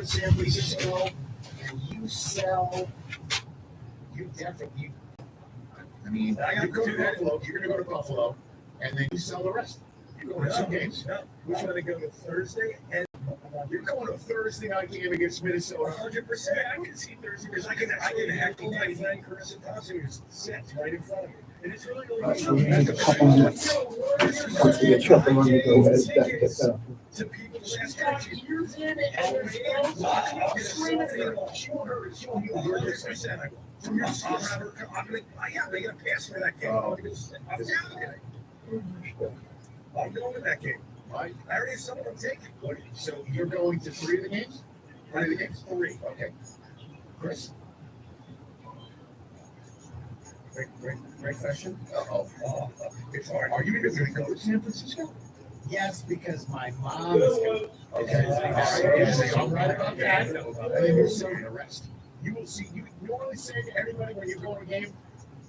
San Francisco and you sell, you definitely, I mean, you're going to go to Buffalo, and then you sell the rest. You're going to 2 games. No. We're going to go to Thursday, and you're going to Thursday night game against Minnesota. 100%. I can see Thursday because I can heckle my friend Carson Thompson, who's sits right in front of me. And it's really a couple minutes. Once we get you up and running, go ahead and get that up. To people She's got years in it, and from your seat, I'm going to pass for that game. I'm going to that game. I already have someone I'm taking. So you're going to 3 of the games? 3 of the games? 3. Okay. Chris? Great question. It's hard. Are you going to go to San Francisco? Yes, because my mom is going. Okay. I'm right about that. And then you're selling the rest. You will see. You normally say to everybody when you go to a game,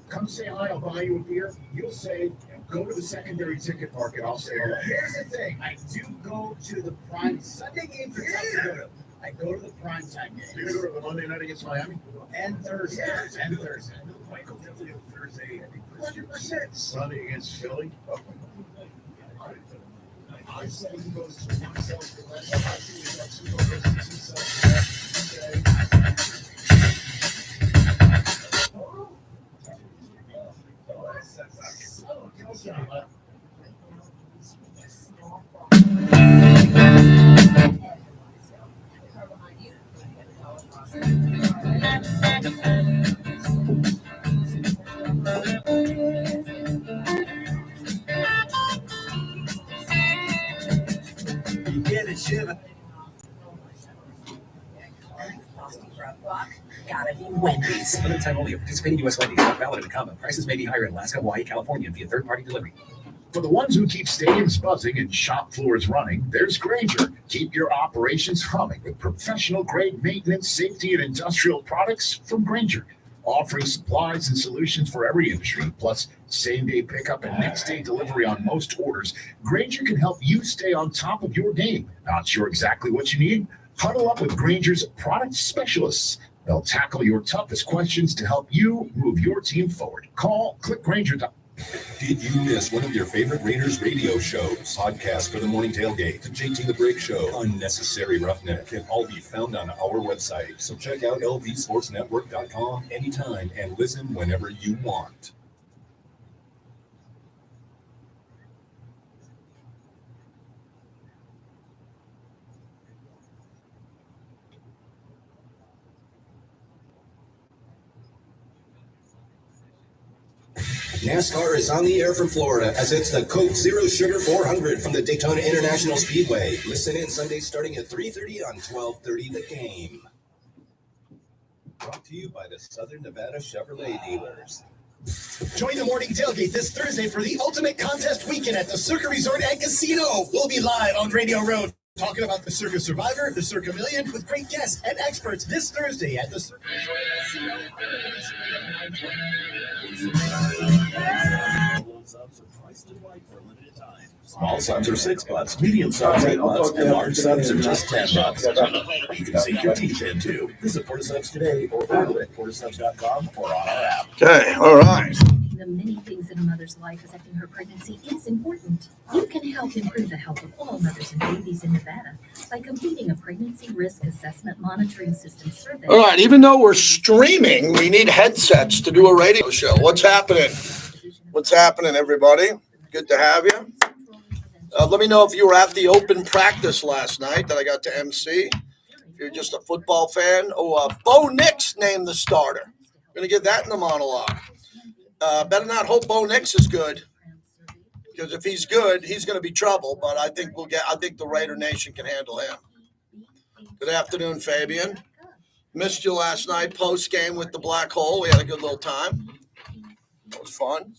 come say hi, I'll buy you a beer. You'll say, go to the secondary ticket market. I'll say hello. Here's the thing. I do go to the prime Sunday game for Texas. I go to the prime time games. You're going to go to the Monday night against Miami? And Thursday. And Thursday. Michael definitely on Thursday. I think 100%. Sunday against Philly. Oh. I say he goes to one cell for the rest. I see he's got 2 goals and 2 you get it, Shiva. Gotta be Wendy's. Limited time only. Participating U.S. Wendy's not valid in a combo. Prices may be higher in Alaska, Hawaii, California via third-party delivery. For the ones who keep stadiums buzzing and shop floors running, there's Grainger. Keep your operations humming with professional-grade maintenance, safety, and industrial products from Grainger. Offering supplies and solutions for every industry, plus same-day pickup and next-day delivery on most orders, Grainger can help you stay on top of your game. Not sure exactly what you need? Huddle up with Grainger's product specialists. They'll tackle your toughest questions to help you move your team forward. Click Grainger. Did you miss one of your favorite Raiders radio shows? Podcast for the Morning Tailgate, the JT the Break Show, Unnecessary Roughneck can all be found on our website. So check out lvsportsnetwork.com anytime and listen whenever you want. NASCAR is on the air from Florida as it's the Coke Zero Sugar 400 from the Daytona International Speedway. Listen in Sunday starting at 3:30 on 12:30 The Game. Brought to you by the Southern Nevada Chevrolet dealers. Join the Morning Tailgate this Thursday for the ultimate contest weekend at the Circa Resort and Casino. We'll be live on Radio Road talking about the Circa Survivor, the Circa Million with great guests and experts this Thursday at the Circa Resort. Subs are priced and right for a limited time. Small subs are $6, medium subs $8, and large subs are just $10. You can sink your teeth in too. Visit Portasubs today or order at portasubs.com or on our app. Okay, all right. The many things in a mother's life affecting her pregnancy is important. You can help improve the health of all mothers and babies in Nevada by completing a pregnancy risk assessment monitoring system survey. All right, even though we're streaming, we need headsets to do a radio show. What's happening? What's happening, everybody? Good to have you. Let me know if you were at the open practice last night that I got to MC. If you're just a football fan. Bo Nix named the starter. I'm going to get that in the monologue. Better not hope Bo Nix is good, because if he's good, he's going to be trouble. But I think the Raider Nation can handle him. Good afternoon, Fabian. Missed you last night post game with the Black Hole. We had a good little time. It was fun.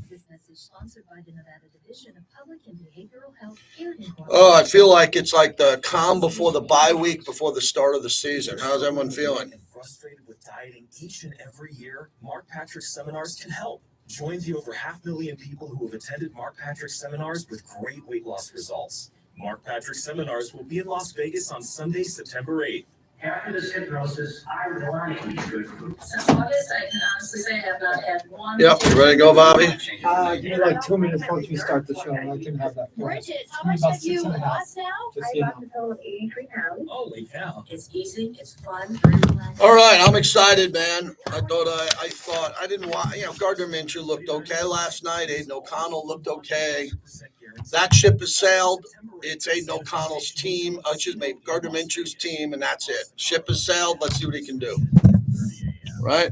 This message sponsored by the Nevada Division of Public and Behavioral Health Care. Oh, I feel like it's like the calm before the bye week before the start of the season. How's everyone feeling? Frustrated with dieting each and every year, Mark Patrick's seminars can help. Join the over 500,000 people who have attended Mark Patrick's seminars with great weight loss results. Mark Patrick Seminars will be in Las Vegas on Sunday, September 8th. After this hypnosis, I rely on these good foods. Since August, I can honestly say I have not had one. Yep, you ready to go, Bobby? Give me like 2 minutes once we start the show, and I can have that. Bridget, how Give me much about have you 6.5. lost now? Just, I you lost know. a total of 83 pounds. Holy cow. It's easy, it's fun, very relaxing. All right, I'm excited, man. I thought I didn't want, Gardner Minshew looked okay last night. Aiden O'Connell looked okay. That ship has sailed. It's Aiden O'Connell's team. Gardner Minshew's team, and that's it. Ship has sailed. Let's see what he can do. Right?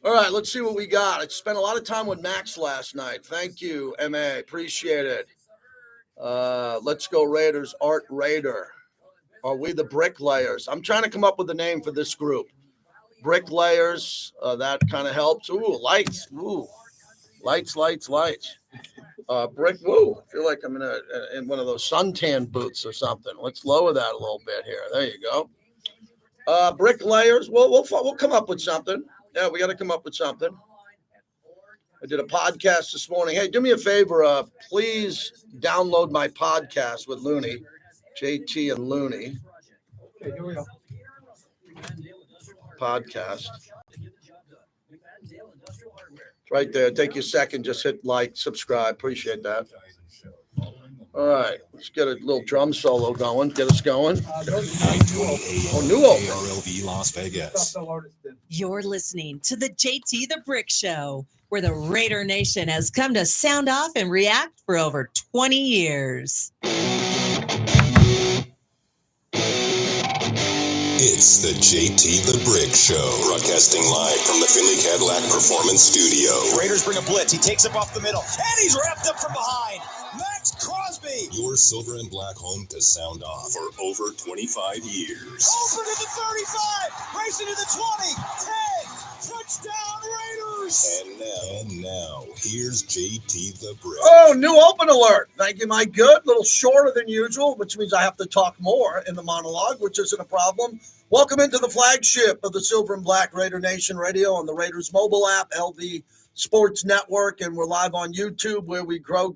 All right, let's see what we got. I spent a lot of time with Max last night. Thank you, MA. Appreciate it. Let's go Raiders. Art Raider. Are we the bricklayers? I'm trying to come up with a name for this group. Bricklayers. That kind of helps. Ooh, lights. Ooh, lights. Brick. Woo. I feel like I'm in one of those suntan boots or something. Let's lower that a little bit here. There you go. Bricklayers. We'll come up with something. Yeah, we got to come up with something. I did a podcast this morning. Hey, do me a favor. Please download my podcast with Looney, JT and Looney. Okay, here we go. Podcast. It's right there. Take you a second. Just hit like, subscribe. Appreciate that. All right. Let's get a little drum solo going. Get us going. New open. ARLV Las Vegas. You're listening to the JT the Brick Show, where the Raider Nation has come to sound off and react for over 20 years. It's the JT the Brick Show, broadcasting live from the Finley Cadillac Performance Studio. Raiders bring a blitz. He takes up off the middle, and he's wrapped up from behind. Max Crosby. Your silver and black home to sound off for over 25 years. Over to the 35, racing to the 20, 10, touchdown Raiders. And now, here's JT the Brick. Oh, new open alert. Thank you, Mike. Good. A little shorter than usual, which means I have to talk more in the monologue, which isn't a problem. Welcome into the flagship of the Silver and Black Raider Nation Radio on the Raiders mobile app, LV Sports Network, and we're live on YouTube where we grow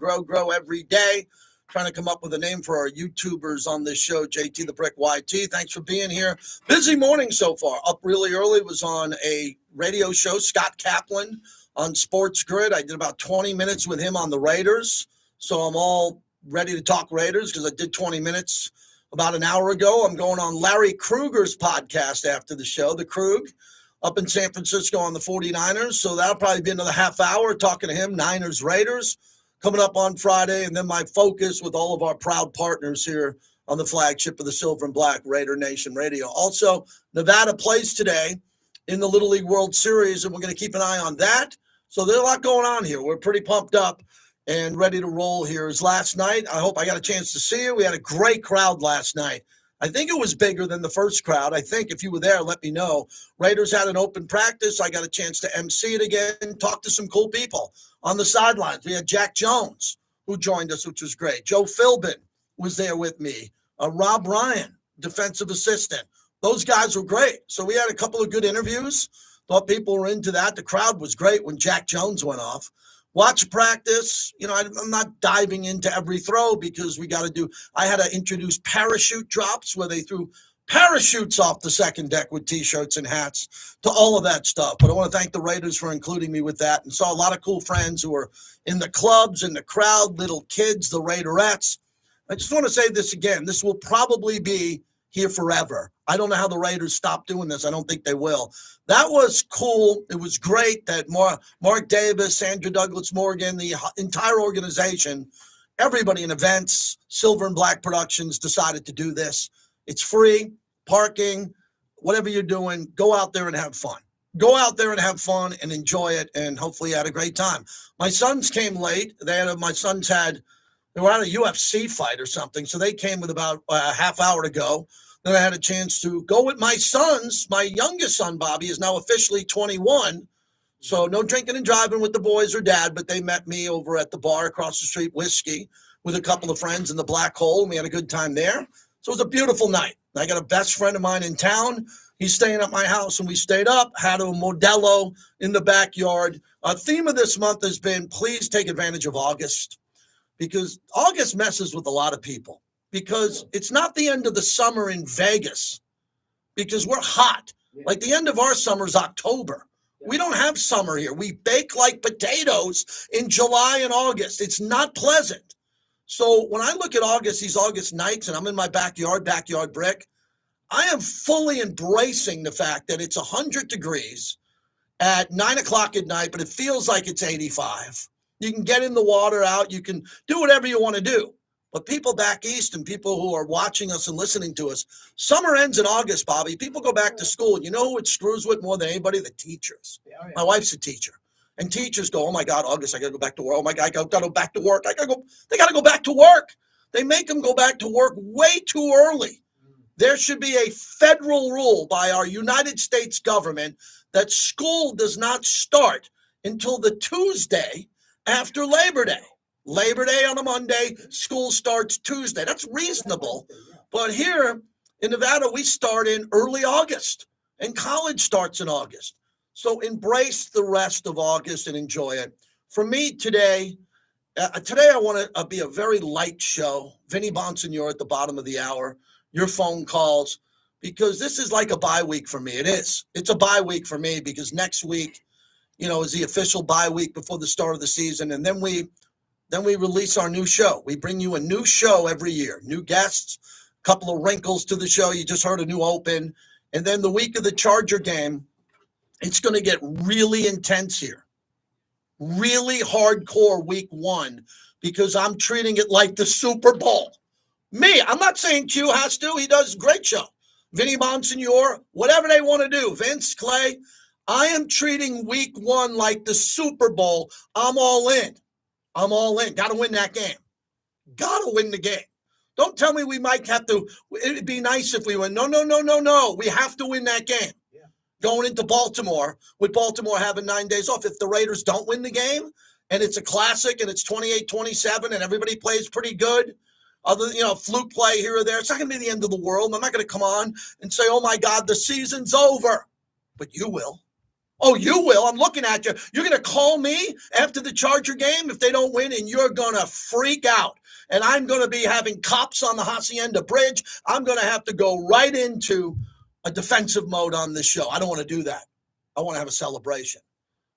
every day. Trying to come up with a name for our YouTubers on this show, JT the Brick YT. Thanks for being here. Busy morning so far. Up really early, was on a radio show, Scott Kaplan on Sports Grid. I did about 20 minutes with him on the Raiders, so I'm all ready to talk Raiders because I did 20 minutes about an hour ago. I'm going on Larry Kruger's podcast after the show, The Krug, up in San Francisco on the 49ers. So that'll probably be another half hour talking to him, Niners, Raiders, coming up on Friday. And then my focus with all of our proud partners here on the flagship of the Silver and Black Raider Nation Radio. Also, Nevada plays today in the Little League World Series, and we're going to keep an eye on that. So there's a lot going on here. We're pretty pumped up and ready to roll here. As last night, I hope I got a chance to see you. We had a great crowd last night. I think it was bigger than the first crowd. I think if you were there, let me know. Raiders had an open practice. I got a chance to MC it again, talk to some cool people on the sidelines. We had Jack Jones, who joined us, which was great. Joe Philbin was there with me. Rob Ryan, defensive assistant. Those guys were great. So we had a couple of good interviews. Thought people were into that. The crowd was great when Jack Jones went off. Watch practice. I'm not diving into every throw because I had to introduce parachute drops where they threw parachutes off the second deck with T-shirts and hats to all of that stuff. But I want to thank the Raiders for including me with that, and saw a lot of cool friends who were in the clubs, in the crowd, little kids, the Raiderettes. I just want to say this again. This will probably be here forever. I don't know how the Raiders stop doing this. I don't think they will. That was cool. It was great that Mark Davis, Sandra Douglas Morgan, the entire organization, everybody in events, Silver and Black Productions decided to do this. It's free, parking, whatever you're doing, go out there and have fun. Go out there and have fun and enjoy it, and hopefully you had a great time. My sons came late. They were at a UFC fight or something, so they came with about a half hour to go. Then I had a chance to go with my sons. My youngest son, Bobby, is now officially 21. So no drinking and driving with the boys or dad, but they met me over at the bar across the street, Whiskey, with a couple of friends in the Black Hole, and we had a good time there. So it was a beautiful night. I got a best friend of mine in town. He's staying at my house, and we stayed up, had a Modelo in the backyard. Our theme of this month has been please take advantage of August, because August messes with a lot of people because it's not the end of the summer in Vegas because we're hot. Like the end of our summer is October. We don't have summer here. We bake like potatoes in July and August. It's not pleasant. So when I look at August, these August nights, and I'm in my backyard brick, I am fully embracing the fact that it's 100 degrees at 9 o'clock at night, but it feels like it's 85. You can get in the water out. You can do whatever you want to do. But people back east and people who are watching us and listening to us, summer ends in August, Bobby. People go back to school. You know who it screws with more than anybody? The teachers. My wife's a teacher. And teachers go, oh, my God, August, I got to go back to work. Oh, my God, I got to go back to work. They got to go back to work. They make them go back to work way too early. There should be a federal rule by our United States government that school does not start until the Tuesday after Labor Day. Labor Day on a Monday, school starts Tuesday. That's reasonable. But here in Nevada, we start in early August, and college starts in August. So embrace the rest of August and enjoy it. For me today I want to be a very light show. Vinny Bonsignore at the bottom of the hour, your phone calls, because this is like a bye week for me. It is. It's a bye week for me because next week, is the official bye week before the start of the season. And then we release our new show. We bring you a new show every year, new guests, a couple of wrinkles to the show. You just heard a new open. And then the week of the Charger game, it's going to get really intense here. Really hardcore week one, because I'm treating it like the Super Bowl. Me, I'm not saying Q has to. He does a great show. Vinny Bonsignore, whatever they want to do. Vince, Clay, I am treating week one like the Super Bowl. I'm all in. I'm all in. Got to win that game. Got to win the game. Don't tell me we might have to. It'd be nice if we win. No. We have to win that game. Yeah. Going into Baltimore, with Baltimore having 9 days off. If the Raiders don't win the game and it's a classic and it's 28-27 and everybody plays pretty good, other fluke play here or there, it's not going to be the end of the world. I'm not going to come on and say, oh, my God, the season's over. But you will. Oh, you will. I'm looking at you. You're going to call me after the Charger game if they don't win, and you're going to freak out. And I'm going to be having cops on the Hacienda Bridge. I'm going to have to go right into a defensive mode on this show. I don't want to do that. I want to have a celebration.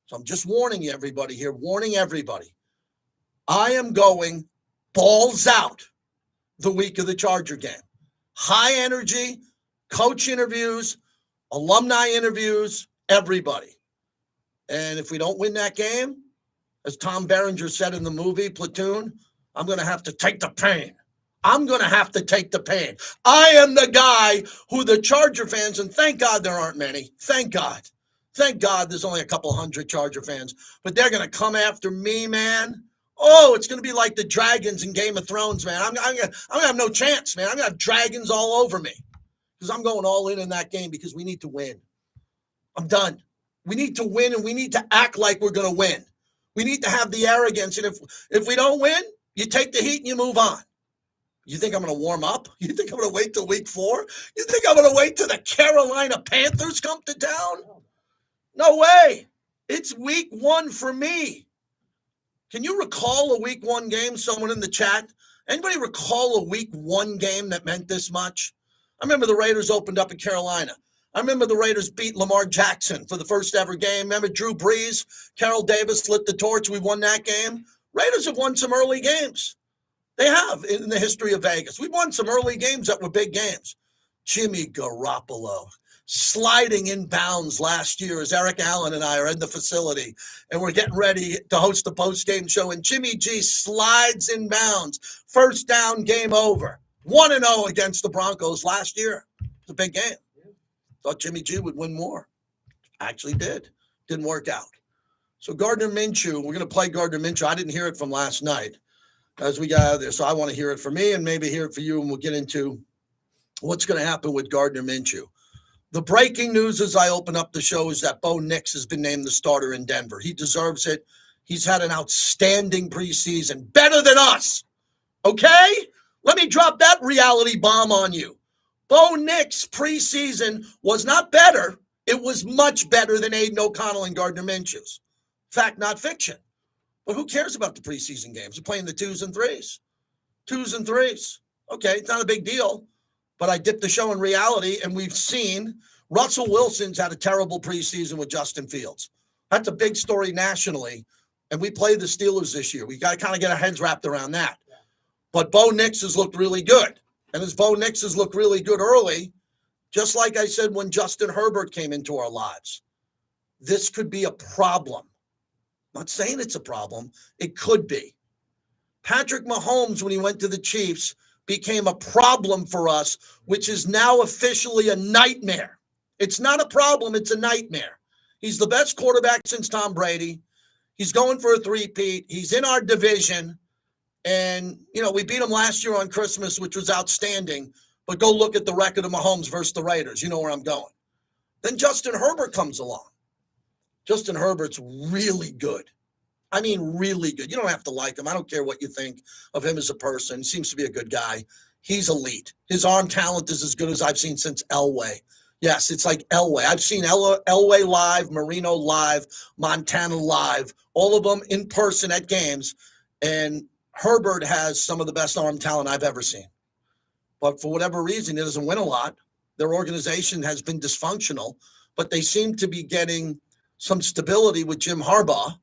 So I'm just warning you, everybody here, warning everybody. I am going balls out the week of the Charger game. High energy, coach interviews, alumni interviews, everybody. And if we don't win that game, as Tom Berenger said in the movie Platoon, I'm going to have to take the pain. I'm going to have to take the pain. I am the guy who the Charger fans, and thank God there aren't many. Thank God. Thank God there's only a couple hundred Charger fans. But they're going to come after me, man. Oh, it's going to be like the dragons in Game of Thrones, man. I'm going to have no chance, man. I'm going to have dragons all over me because I'm going all in that game because we need to win. I'm done. We need to win, and we need to act like we're going to win. We need to have the arrogance, and if we don't win, you take the heat and you move on. You think I'm going to warm up? You think I'm going to wait till week 4? You think I'm going to wait till the Carolina Panthers come to town? No way. It's week 1 for me. Can you recall a week 1 game? Someone in the chat. Anybody recall a week 1 game that meant this much? I remember the Raiders opened up in Carolina. I remember the Raiders beat Lamar Jackson for the first ever game. Remember Drew Brees? Carroll Davis lit the torch. We won that game. Raiders have won some early games. They have in the history of Vegas. We've won some early games that were big games. Jimmy Garoppolo sliding in bounds last year as Eric Allen and I are in the facility and we're getting ready to host the post-game show, and Jimmy G slides in bounds. First down, game over. 1-0 against the Broncos last year. It's a big game. Thought Jimmy G would win more. Actually did. Didn't work out. So Gardner Minshew, we're going to play Gardner Minshew. I didn't hear it from last night as we got out of there. So I want to hear it for me and maybe hear it for you, and we'll get into what's going to happen with Gardner Minshew. The breaking news as I open up the show is that Bo Nix has been named the starter in Denver. He deserves it. He's had an outstanding preseason, better than us. Okay? Let me drop that reality bomb on you. Bo Nix preseason was not better. It was much better than Aiden O'Connell and Gardner Minshew's. Fact, not fiction. But who cares about the preseason games? They're playing the 2s and 3s. 2s and 3s. Okay, it's not a big deal. But I dipped the show in reality, and we've seen Russell Wilson's had a terrible preseason with Justin Fields. That's a big story nationally. And we play the Steelers this year. We got to kind of get our heads wrapped around that. But Bo Nix has looked really good. And as Bo Nix has looked really good early, just like I said when Justin Herbert came into our lives, this could be a problem. I'm not saying it's a problem. It could be. Patrick Mahomes, when he went to the Chiefs, became a problem for us, which is now officially a nightmare. It's not a problem. It's a nightmare. He's the best quarterback since Tom Brady. He's going for a three-peat. He's in our division. And, we beat him last year on Christmas, which was outstanding. But go look at the record of Mahomes versus the Raiders. You know where I'm going. Then Justin Herbert comes along. Justin Herbert's really good. I mean, really good. You don't have to like him. I don't care what you think of him as a person. He seems to be a good guy. He's elite. His arm talent is as good as I've seen since Elway. Yes, it's like Elway. I've seen Elway live, Marino live, Montana live, all of them in person at games. And Herbert has some of the best arm talent I've ever seen. But for whatever reason, he doesn't win a lot. Their organization has been dysfunctional, but they seem to be getting some stability with Jim Harbaugh,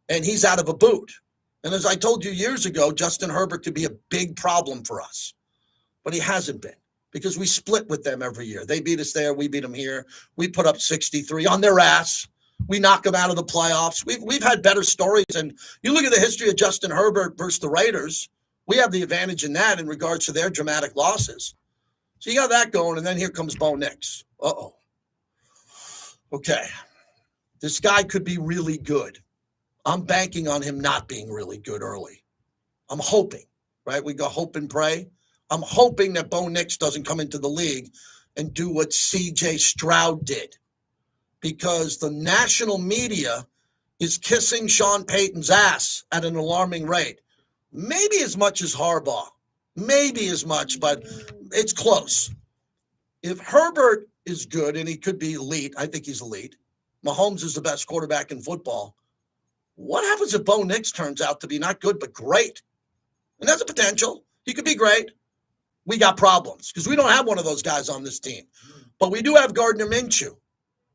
and he's out of a boot. And as I told you years ago, Justin Herbert could be a big problem for us, but he hasn't been because we split with them every year. They beat us there. We beat them here. We put up 63 on their ass. We knock them out of the playoffs. We've had better stories. And you look at the history of Justin Herbert versus the Raiders, we have the advantage in that in regards to their dramatic losses. So you got that going, and then here comes Bo Nix. Uh-oh. Okay. This guy could be really good. I'm banking on him not being really good early. I'm hoping, right? We go hope and pray. I'm hoping that Bo Nix doesn't come into the league and do what C.J. Stroud did, because the national media is kissing Sean Payton's ass at an alarming rate. Maybe as much as Harbaugh. Maybe as much, but it's close. If Herbert is good, and he could be elite, I think he's elite. Mahomes is the best quarterback in football. What happens if Bo Nix turns out to be not good, but great? And that's a potential. He could be great. We got problems because we don't have one of those guys on this team. But we do have Gardner Minshew,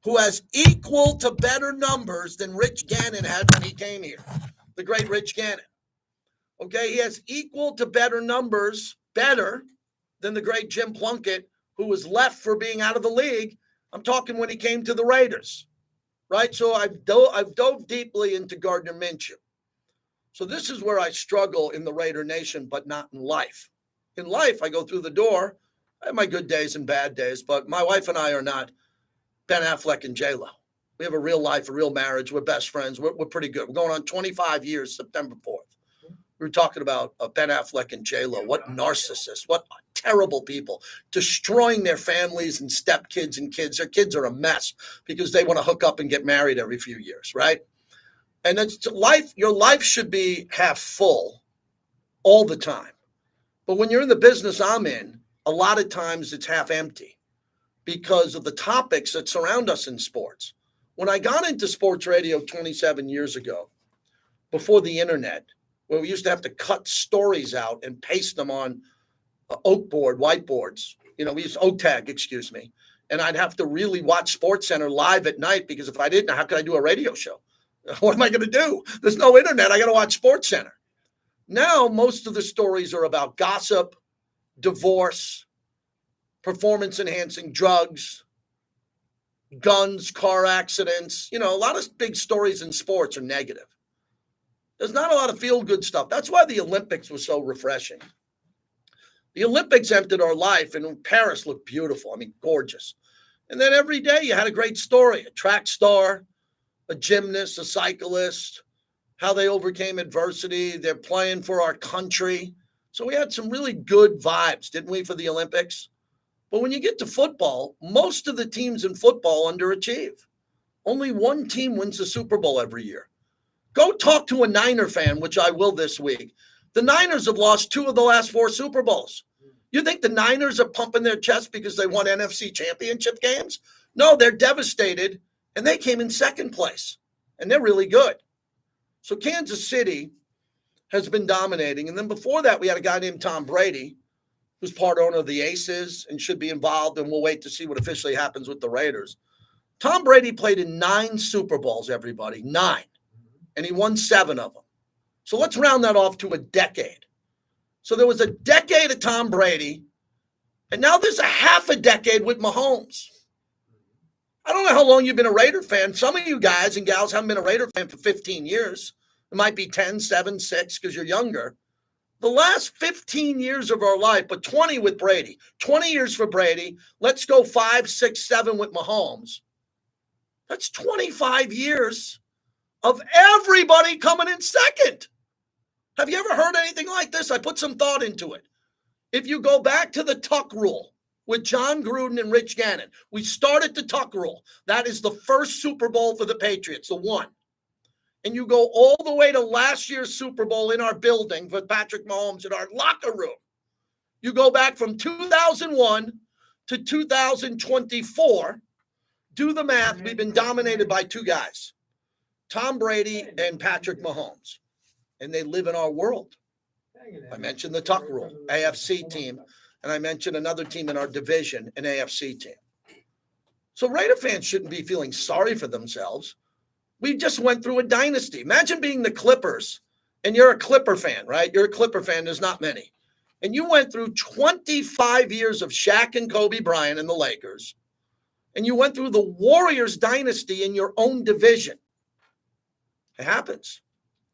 who has equal to better numbers than Rich Gannon had when he came here. The great Rich Gannon. Okay, he has equal to better numbers, better than the great Jim Plunkett, who was left for being out of the league. I'm talking when he came to the Raiders. Right, so I've dove deeply into Gardner Minshew. So this is where I struggle in the Raider Nation, but not in life. In life, I go through the door. I have my good days and bad days, but my wife and I are not Ben Affleck and J-Lo. We have a real life, a real marriage. We're best friends. We're pretty good. We're going on 25 years, September 4th. We were talking about Ben Affleck and J-Lo. What narcissists, what terrible people, destroying their families and stepkids and kids. Their kids are a mess because they want to hook up and get married every few years, right? And it's life. Your life should be half full all the time. But when you're in the business I'm in, a lot of times it's half empty because of the topics that surround us in sports. When I got into sports radio 27 years ago, before the internet, where we used to have to cut stories out and paste them on whiteboards. We used oak tag, excuse me. And I'd have to really watch SportsCenter live at night because if I didn't, how could I do a radio show? What am I going to do? There's no internet. I got to watch SportsCenter. Now, most of the stories are about gossip, divorce, performance-enhancing drugs, guns, car accidents. A lot of big stories in sports are negative. There's not a lot of feel-good stuff. That's why the Olympics was so refreshing. The Olympics emptied our life, and Paris looked beautiful. I mean, gorgeous. And then every day you had a great story, a track star, a gymnast, a cyclist, how they overcame adversity. They're playing for our country. So we had some really good vibes, didn't we, for the Olympics? But when you get to football, most of the teams in football underachieve. Only one team wins the Super Bowl every year. Go talk to a Niner fan, which I will this week. The Niners have lost 2 of the last 4 Super Bowls. You think the Niners are pumping their chest because they won NFC championship games? No, they're devastated, and they came in second place, and they're really good. So Kansas City has been dominating. And then before that, we had a guy named Tom Brady, who's part owner of the Aces and should be involved. And we'll wait to see what officially happens with the Raiders. Tom Brady played in 9 Super Bowls, everybody, 9. And he won 7 of them. So let's round that off to a decade. So there was a decade of Tom Brady, and now there's a half a decade with Mahomes. I don't know how long you've been a Raider fan. Some of you guys and gals haven't been a Raider fan for 15 years. It might be 10, 7, 6 because you're younger. The last 15 years of our life, but 20 with Brady, 20 years for Brady. Let's go 5, 6, 7 with Mahomes. That's 25 years of everybody coming in second. Have you ever heard anything like this? I put some thought into it. If you go back to the Tuck rule with John Gruden and Rich Gannon, we started the Tuck rule. That is the first Super Bowl for the Patriots, the one. And you go all the way to last year's Super Bowl in our building with Patrick Mahomes in our locker room. You go back from 2001 to 2024. Do the math. We've been dominated by 2 guys, Tom Brady and Patrick Mahomes. And they live in our world. I mentioned the Tuck rule, AFC team, and I mentioned another team in our division, an AFC team. So Raider fans shouldn't be feeling sorry for themselves. We just went through a dynasty. Imagine being the Clippers, and you're a Clipper fan, right? You're a Clipper fan. There's not many. And you went through 25 years of Shaq and Kobe Bryant and the Lakers, and you went through the Warriors dynasty in your own division. It happens.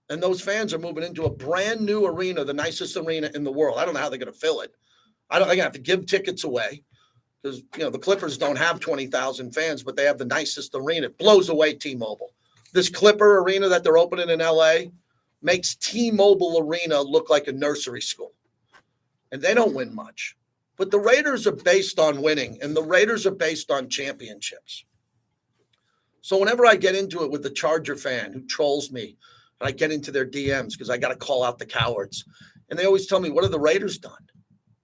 And those fans are moving into a brand new arena, the nicest arena in the world. I don't know how they're going to fill it. They're going to have to give tickets away because, the Clippers don't have 20,000 fans, but they have the nicest arena. It blows away T-Mobile. This Clipper arena that they're opening in L.A. makes T-Mobile Arena look like a nursery school. And they don't win much. But the Raiders are based on winning, and the Raiders are based on championships. So whenever I get into it with the Charger fan who trolls me, and I get into their DMs because I got to call out the cowards. And they always tell me, what have the Raiders done?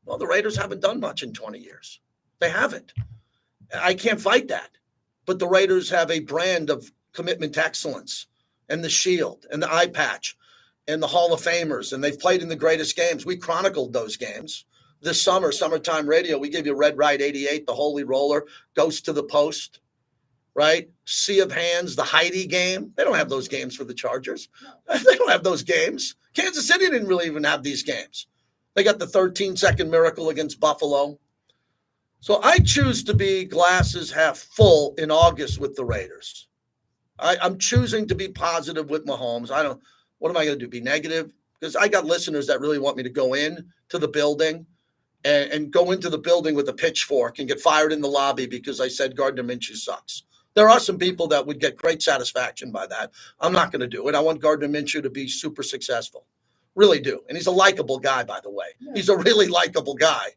Well, the Raiders haven't done much in 20 years. They haven't. I can't fight that. But the Raiders have a brand of commitment to excellence and the shield and the eye patch and the Hall of Famers. And they've played in the greatest games. We chronicled those games. This summer, Summertime Radio, we give you Red Ride 88, the Holy Roller, Ghost to the Post. Right? Sea of Hands, the Heidi game. They don't have those games for the Chargers. They don't have those games. Kansas City didn't really even have these games. They got the 13-second miracle against Buffalo. So I choose to be glasses half full in August with the Raiders. I'm choosing to be positive with Mahomes. What am I going to do? Be negative? Because I got listeners that really want me to go in to the building and go into the building with a pitchfork and get fired in the lobby because I said Gardner Minshew sucks. There are some people that would get great satisfaction by that. I'm not going to do it. I want Gardner Minshew to be super successful. Really do. And he's a likable guy, by the way. He's a really likable guy.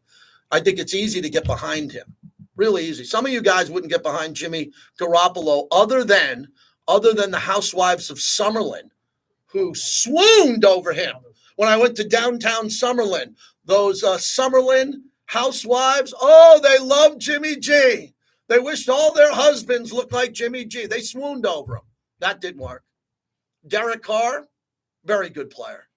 I think it's easy to get behind him. Really easy. Some of you guys wouldn't get behind Jimmy Garoppolo other than the housewives of Summerlin who swooned over him when I went to downtown Summerlin. Those Summerlin housewives, they love Jimmy G. They wished all their husbands looked like Jimmy G. They swooned over him. That didn't work. Derek Carr, very good player.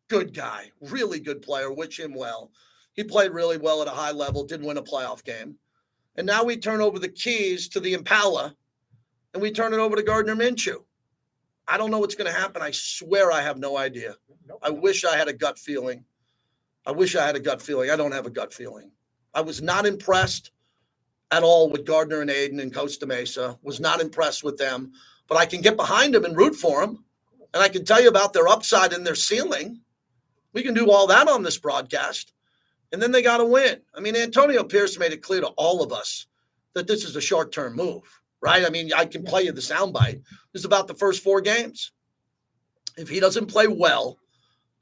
Good guy. Really good player. Wish him well. He played really well at a high level, didn't win a playoff game. And now we turn over the keys to the Impala, and we turn it over to Gardner Minshew. I don't know what's going to happen. I swear I have no idea. I wish I had a gut feeling. I don't have a gut feeling. I was not impressed at all with Gardner and Aiden in Costa Mesa. Was not impressed with them. But I can get behind them and root for them. And I can tell you about their upside and their ceiling. We can do all that on this broadcast. And then they got to win. I mean, Antonio Pierce made it clear to all of us that this is a short-term move, right? I mean, I can play you the soundbite. This is about the first 4 games. If he doesn't play well,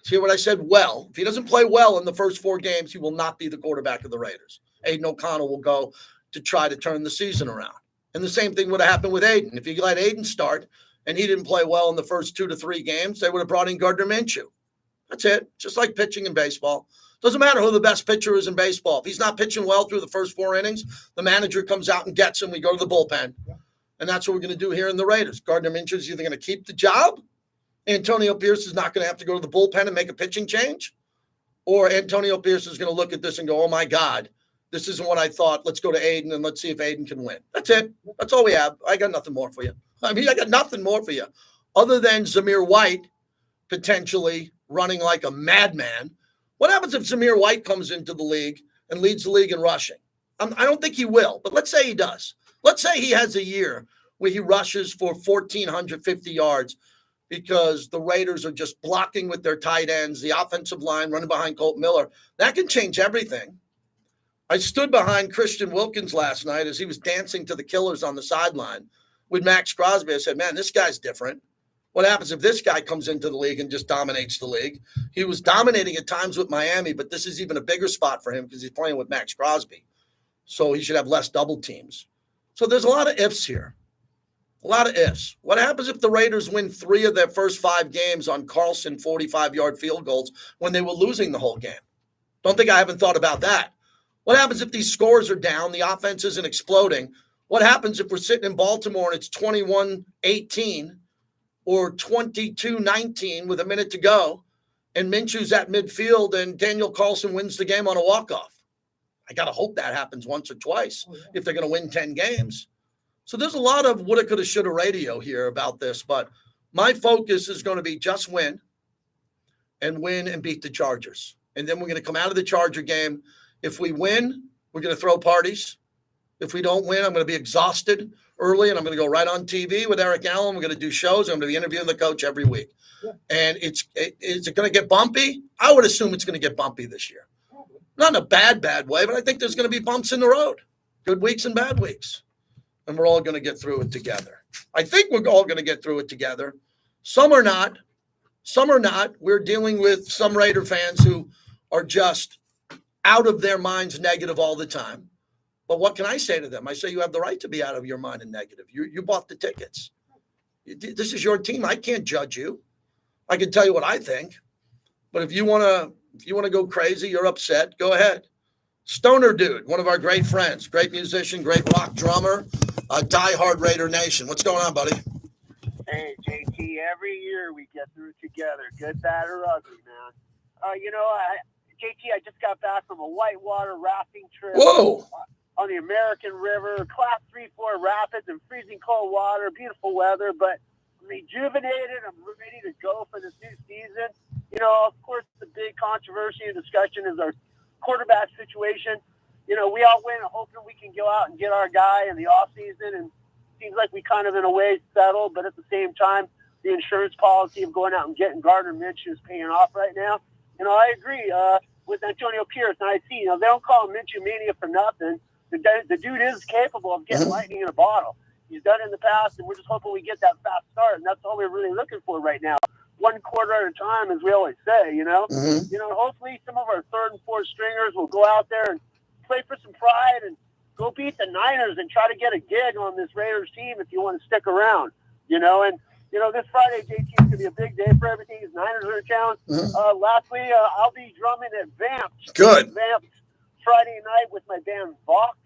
see what I said? Well, if he doesn't play well in the first 4 games, he will not be the quarterback of the Raiders. Aiden O'Connell will go to try to turn the season around. And the same thing would have happened with Aiden. If you let Aiden start and he didn't play well in the first 2 to 3 games, they would have brought in Gardner Minshew. That's it. Just like pitching in baseball. Doesn't matter who the best pitcher is in baseball. If he's not pitching well through the first 4 innings, the manager comes out and gets him. We go to the bullpen. And that's what we're going to do here in the Raiders. Gardner Minshew is either going to keep the job Antonio Pierce is not going to have to go to the bullpen and make a pitching change? Or Antonio Pierce is going to look at this and go, oh, my God, this isn't what I thought. Let's go to Aiden and let's see if Aiden can win. That's it. That's all we have. I got nothing more for you. I got nothing more for you other than Zamir White potentially running like a madman. What happens if Zamir White comes into the league and leads the league in rushing? I don't think he will, but let's say he does. Let's say he has a year where he rushes for 1,450 yards because the Raiders are just blocking with their tight ends, the offensive line running behind Colt Miller. That can change everything. I stood behind Christian Wilkins last night as he was dancing to the Killers on the sideline with Max Crosby. I said, man, this guy's different. What happens if this guy comes into the league and just dominates the league? He was dominating at times with Miami, but this is even a bigger spot for him because he's playing with Max Crosby. So he should have less double teams. So there's a lot of ifs here. A lot of ifs. What happens if the Raiders win 3 of their first 5 games on Carlson 45-yard field goals when they were losing the whole game? Don't think I haven't thought about that. What happens if these scores are down, the offense isn't exploding? What happens if we're sitting in Baltimore and it's 21-18 or 22-19 with a minute to go and Minshew's at midfield and Daniel Carlson wins the game on a walk-off? I got to hope that happens once or twice if they're going to win 10 games. So there's a lot of woulda, coulda, shoulda radio here about this, but my focus is going to be just win and beat the Chargers. And then we're going to come out of the Charger game. If we win, we're going to throw parties. If we don't win, I'm going to be exhausted early, and I'm going to go right on TV with Eric Allen. We're going to do shows. I'm going to be interviewing the coach every week. Yeah. And is it going to get bumpy? I would assume it's going to get bumpy this year. Not in a bad way, but I think there's going to be bumps in the road. Good weeks and bad weeks. And we're all going to get through it together. I think we're all going to get through it together. Some are not. Some are not. We're dealing with some Raider fans who are just out of their minds negative all the time. But what can I say to them? I say you have the right to be out of your mind and negative. You bought the tickets. This is your team. I can't judge you. I can tell you what I think. But if you want to go crazy, you're upset, go ahead. Stoner Dude, one of our great friends, great musician, great rock drummer, diehard Raider Nation. What's going on, buddy? Hey, JT, every year we get through together, good, bad, or ugly, man. JT, I just got back from a whitewater rafting trip. Whoa! On the American River, class 3-4 rapids and freezing cold water, beautiful weather, but I'm rejuvenated. I'm ready to go for this new season. Of course, the big controversy and discussion is our quarterback situation. We all win hoping we can go out and get our guy in the offseason, and it seems like we kind of, in a way, settled, but at the same time, the insurance policy of going out and getting Gardner Minshew is paying off right now. I agree with Antonio Pierce, and I see, they don't call him Minshew Mania for nothing. The dude is capable of getting lightning in a bottle. He's done it in the past, and we're just hoping we get that fast start, and that's all we're really looking for right now. One quarter at a time, as we always say, hopefully some of our third and fourth stringers will go out there and play for some pride and go beat the Niners and try to get a gig on this Raiders team if you want to stick around, this Friday, JT, is going to be a big day for everything. The Niners are in town. Lastly, I'll be drumming at Vamps. Good. Vamps Friday night with my band Vox,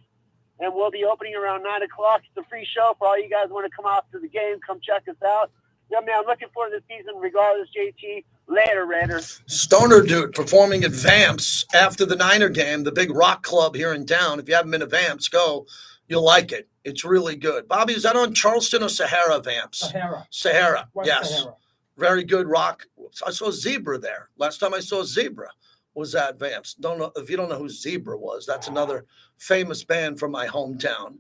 and we'll be opening around 9 o'clock. It's a free show for all you guys who want to come out to the game. Come check us out. Yeah, man, I'm looking forward to the season regardless, JT. Later, Raiders. Stoner Dude performing at Vamps after the Niner game, the big rock club here in town. If you haven't been to Vamps, go. You'll like it. It's really good. Bobby, is that on Charleston or Sahara Vamps? Sahara. Yes. Sahara. Very good rock. I saw Zebra there. Last time I saw Zebra was at Vamps. Don't know if you don't know who Zebra was. That's another famous band from my hometown.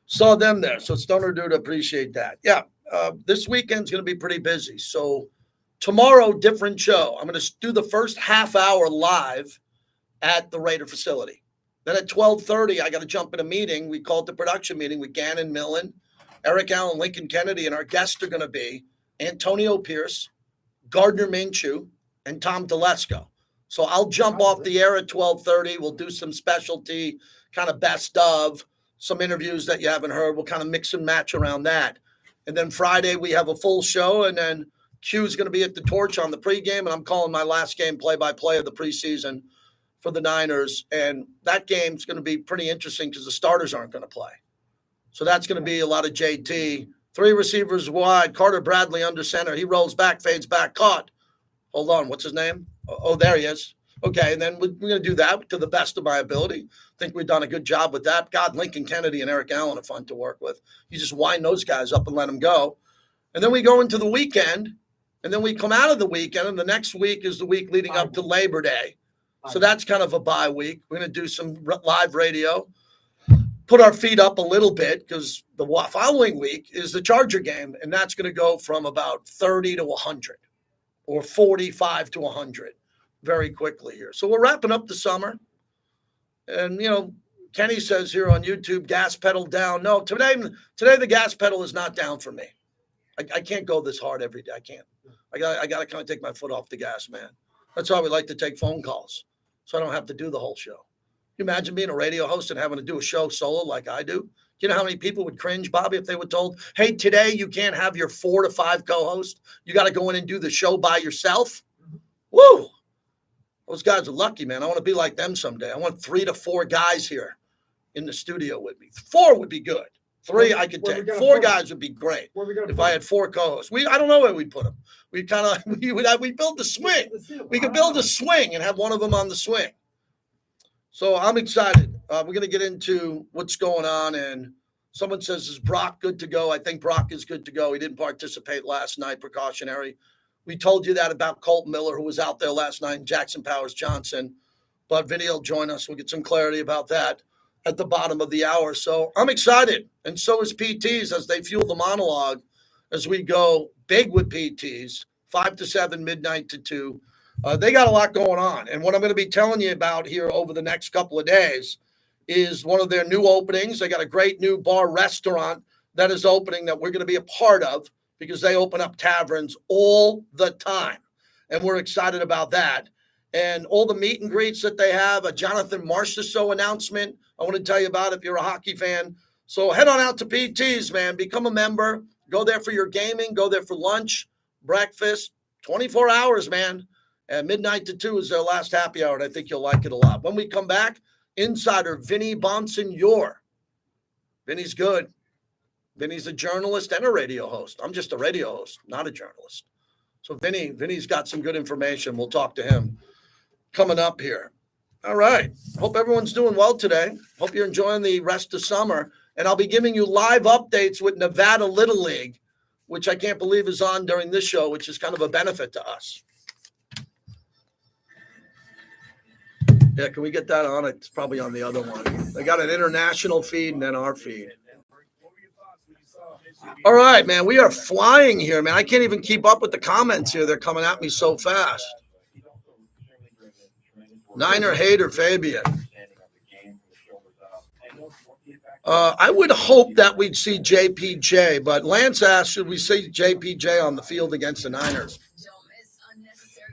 Saw them there. So Stoner Dude, appreciate that. Yeah. This weekend's going to be pretty busy. So tomorrow, different show. I'm going to do the first half hour live at the Raider facility. Then at 12:30, I got to jump in a meeting. We call it the production meeting with Gannon Millen, Eric Allen, Lincoln Kennedy, and our guests are going to be Antonio Pierce, Gardner Minshew, and Tom Telesco. So I'll jump off the air at 12:30. We'll do some specialty kind of best of, some interviews that you haven't heard. We'll kind of mix and match around that. And then Friday, we have a full show, and then Q's going to be at the Torch on the pregame, and I'm calling my last game play-by-play of the preseason for the Niners. And that game's going to be pretty interesting because the starters aren't going to play. So that's going to be a lot of JT 3 receivers wide. Carter Bradley under center. He rolls back, fades back, caught. Hold on. What's his name? Oh, there he is. Okay, and then we're going to do that to the best of my ability. I think we've done a good job with that. God, Lincoln Kennedy and Eric Allen are fun to work with. You just wind those guys up and let them go. And then we go into the weekend, and then we come out of the weekend, and the next week is the week leading up to Labor Day. So that's kind of a bye week. We're going to do some live radio, put our feet up a little bit because the following week is the Charger game, and that's going to go from about 30 to 100 or 45 to 100 very quickly here. So we're wrapping up the summer. And, Kenny says here on YouTube, gas pedal down. No, today the gas pedal is not down for me. I can't go this hard every day. I can't. I got to kind of take my foot off the gas, man. That's why we like to take phone calls, so I don't have to do the whole show. Can you imagine being a radio host and having to do a show solo like I do? Do you know how many people would cringe, Bobby, if they were told, hey, today you can't have your 4 to 5 co-hosts. You got to go in and do the show by yourself? Woo! Those guys are lucky, man. I want to be like them someday. I want 3 to 4 guys here in the studio with me. 4 would be good. 3 I could take. 4 guys would be great if I had 4 co-hosts. I don't know where we'd put them. We build the swing. We could build a swing and have one of them on the swing. So I'm excited. We're going to get into what's going on. And someone says, is Brock good to go? I think Brock is good to go. He didn't participate last night, precautionary. We told you that about Colt Miller, who was out there last night, and Jackson Powers Johnson. But Vinny will join us. We'll get some clarity about that at the bottom of the hour. So I'm excited. And so is PTs as they fuel the monologue as we go big with PTs, 5 to 7, midnight to 2. They got a lot going on. And what I'm going to be telling you about here over the next couple of days is one of their new openings. They got a great new bar restaurant that is opening that we're going to be a part of because they open up taverns all the time. And we're excited about that. And all the meet and greets that they have, a Jonathan Marchessault announcement I want to tell you about if you're a hockey fan. So head on out to PTs, man. Become a member. Go there for your gaming. Go there for lunch, breakfast, 24 hours, man. And midnight to 2 is their last happy hour, and I think you'll like it a lot. When we come back, insider Vinny Bonsignore. Vinny's good. Vinny's a journalist and a radio host. I'm just a radio host, not a journalist. So Vinny's got some good information. We'll talk to him coming up here. All right. Hope everyone's doing well today. Hope you're enjoying the rest of summer. And I'll be giving you live updates with Nevada Little League, which I can't believe is on during this show, which is kind of a benefit to us. Yeah, can we get that on? It's probably on the other one. They got an international feed and then our feed. All right, man. We are flying here, man. I can't even keep up with the comments here. They're coming at me so fast. Niner hater Fabian. I would hope that we'd see JPJ, but Lance asked, should we see JPJ on the field against the Niners?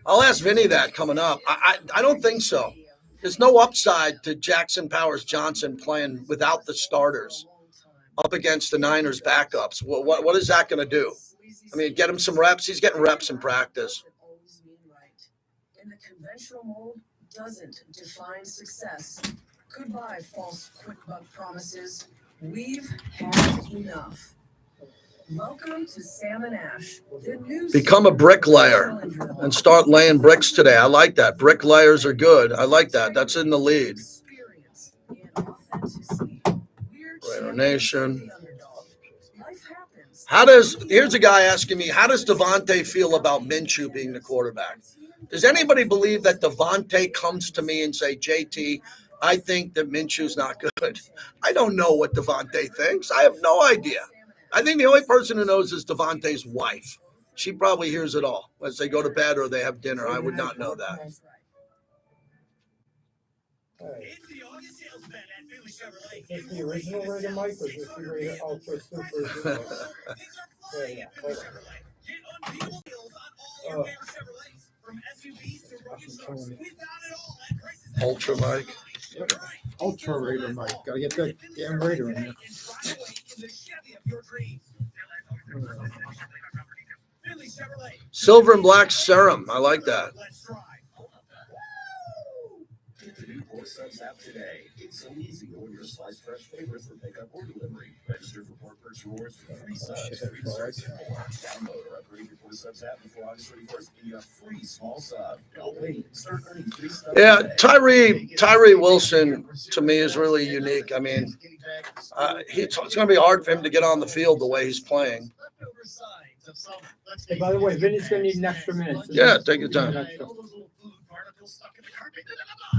I'll ask Vinny that coming up. I don't think so. There's no upside to Jackson Powers Johnson playing without the starters up against the Niners backups. What is that going to do? I mean, get him some reps. He's getting reps in practice. In the conventional mold doesn't define success. Goodbye, false quick buck promises. We've had enough. Welcome to Sam and Ash. Become a bricklayer and start laying bricks today. I like that. Bricklayers are good. I like that. That's in the lead. Raider Nation. Here's a guy asking me, how does Devonte feel about Minshew being the quarterback? Does anybody believe that Devonte comes to me and say, JT, I think that Minshew's not good? I don't know what Devonte thinks. I have no idea. I think the only person who knows is Devontae's wife. She probably hears it all as they go to bed or they have dinner. I would not know that. Is the original Raider mic or is the Raider Ultra Super? Ultra mic. Ultra Raider mic. Gotta get that damn Raider in there. Silver and black serum. I like that. the Subs app today. It's so easy to order your sliced fresh favorites for pickup or delivery. Register for Port Perks Rewards for free subs, free desserts, and more. Download or upgrade your Port Subs app before August 31st and you have free small sub. Don't wait. Start earning free stuff Yeah, today. Tyree Wilson to me is really unique. I mean, it's going to be hard for him to get on the field the way he's playing. Hey, by the way, Vinny's gonna need an extra minute. Yeah, take your time.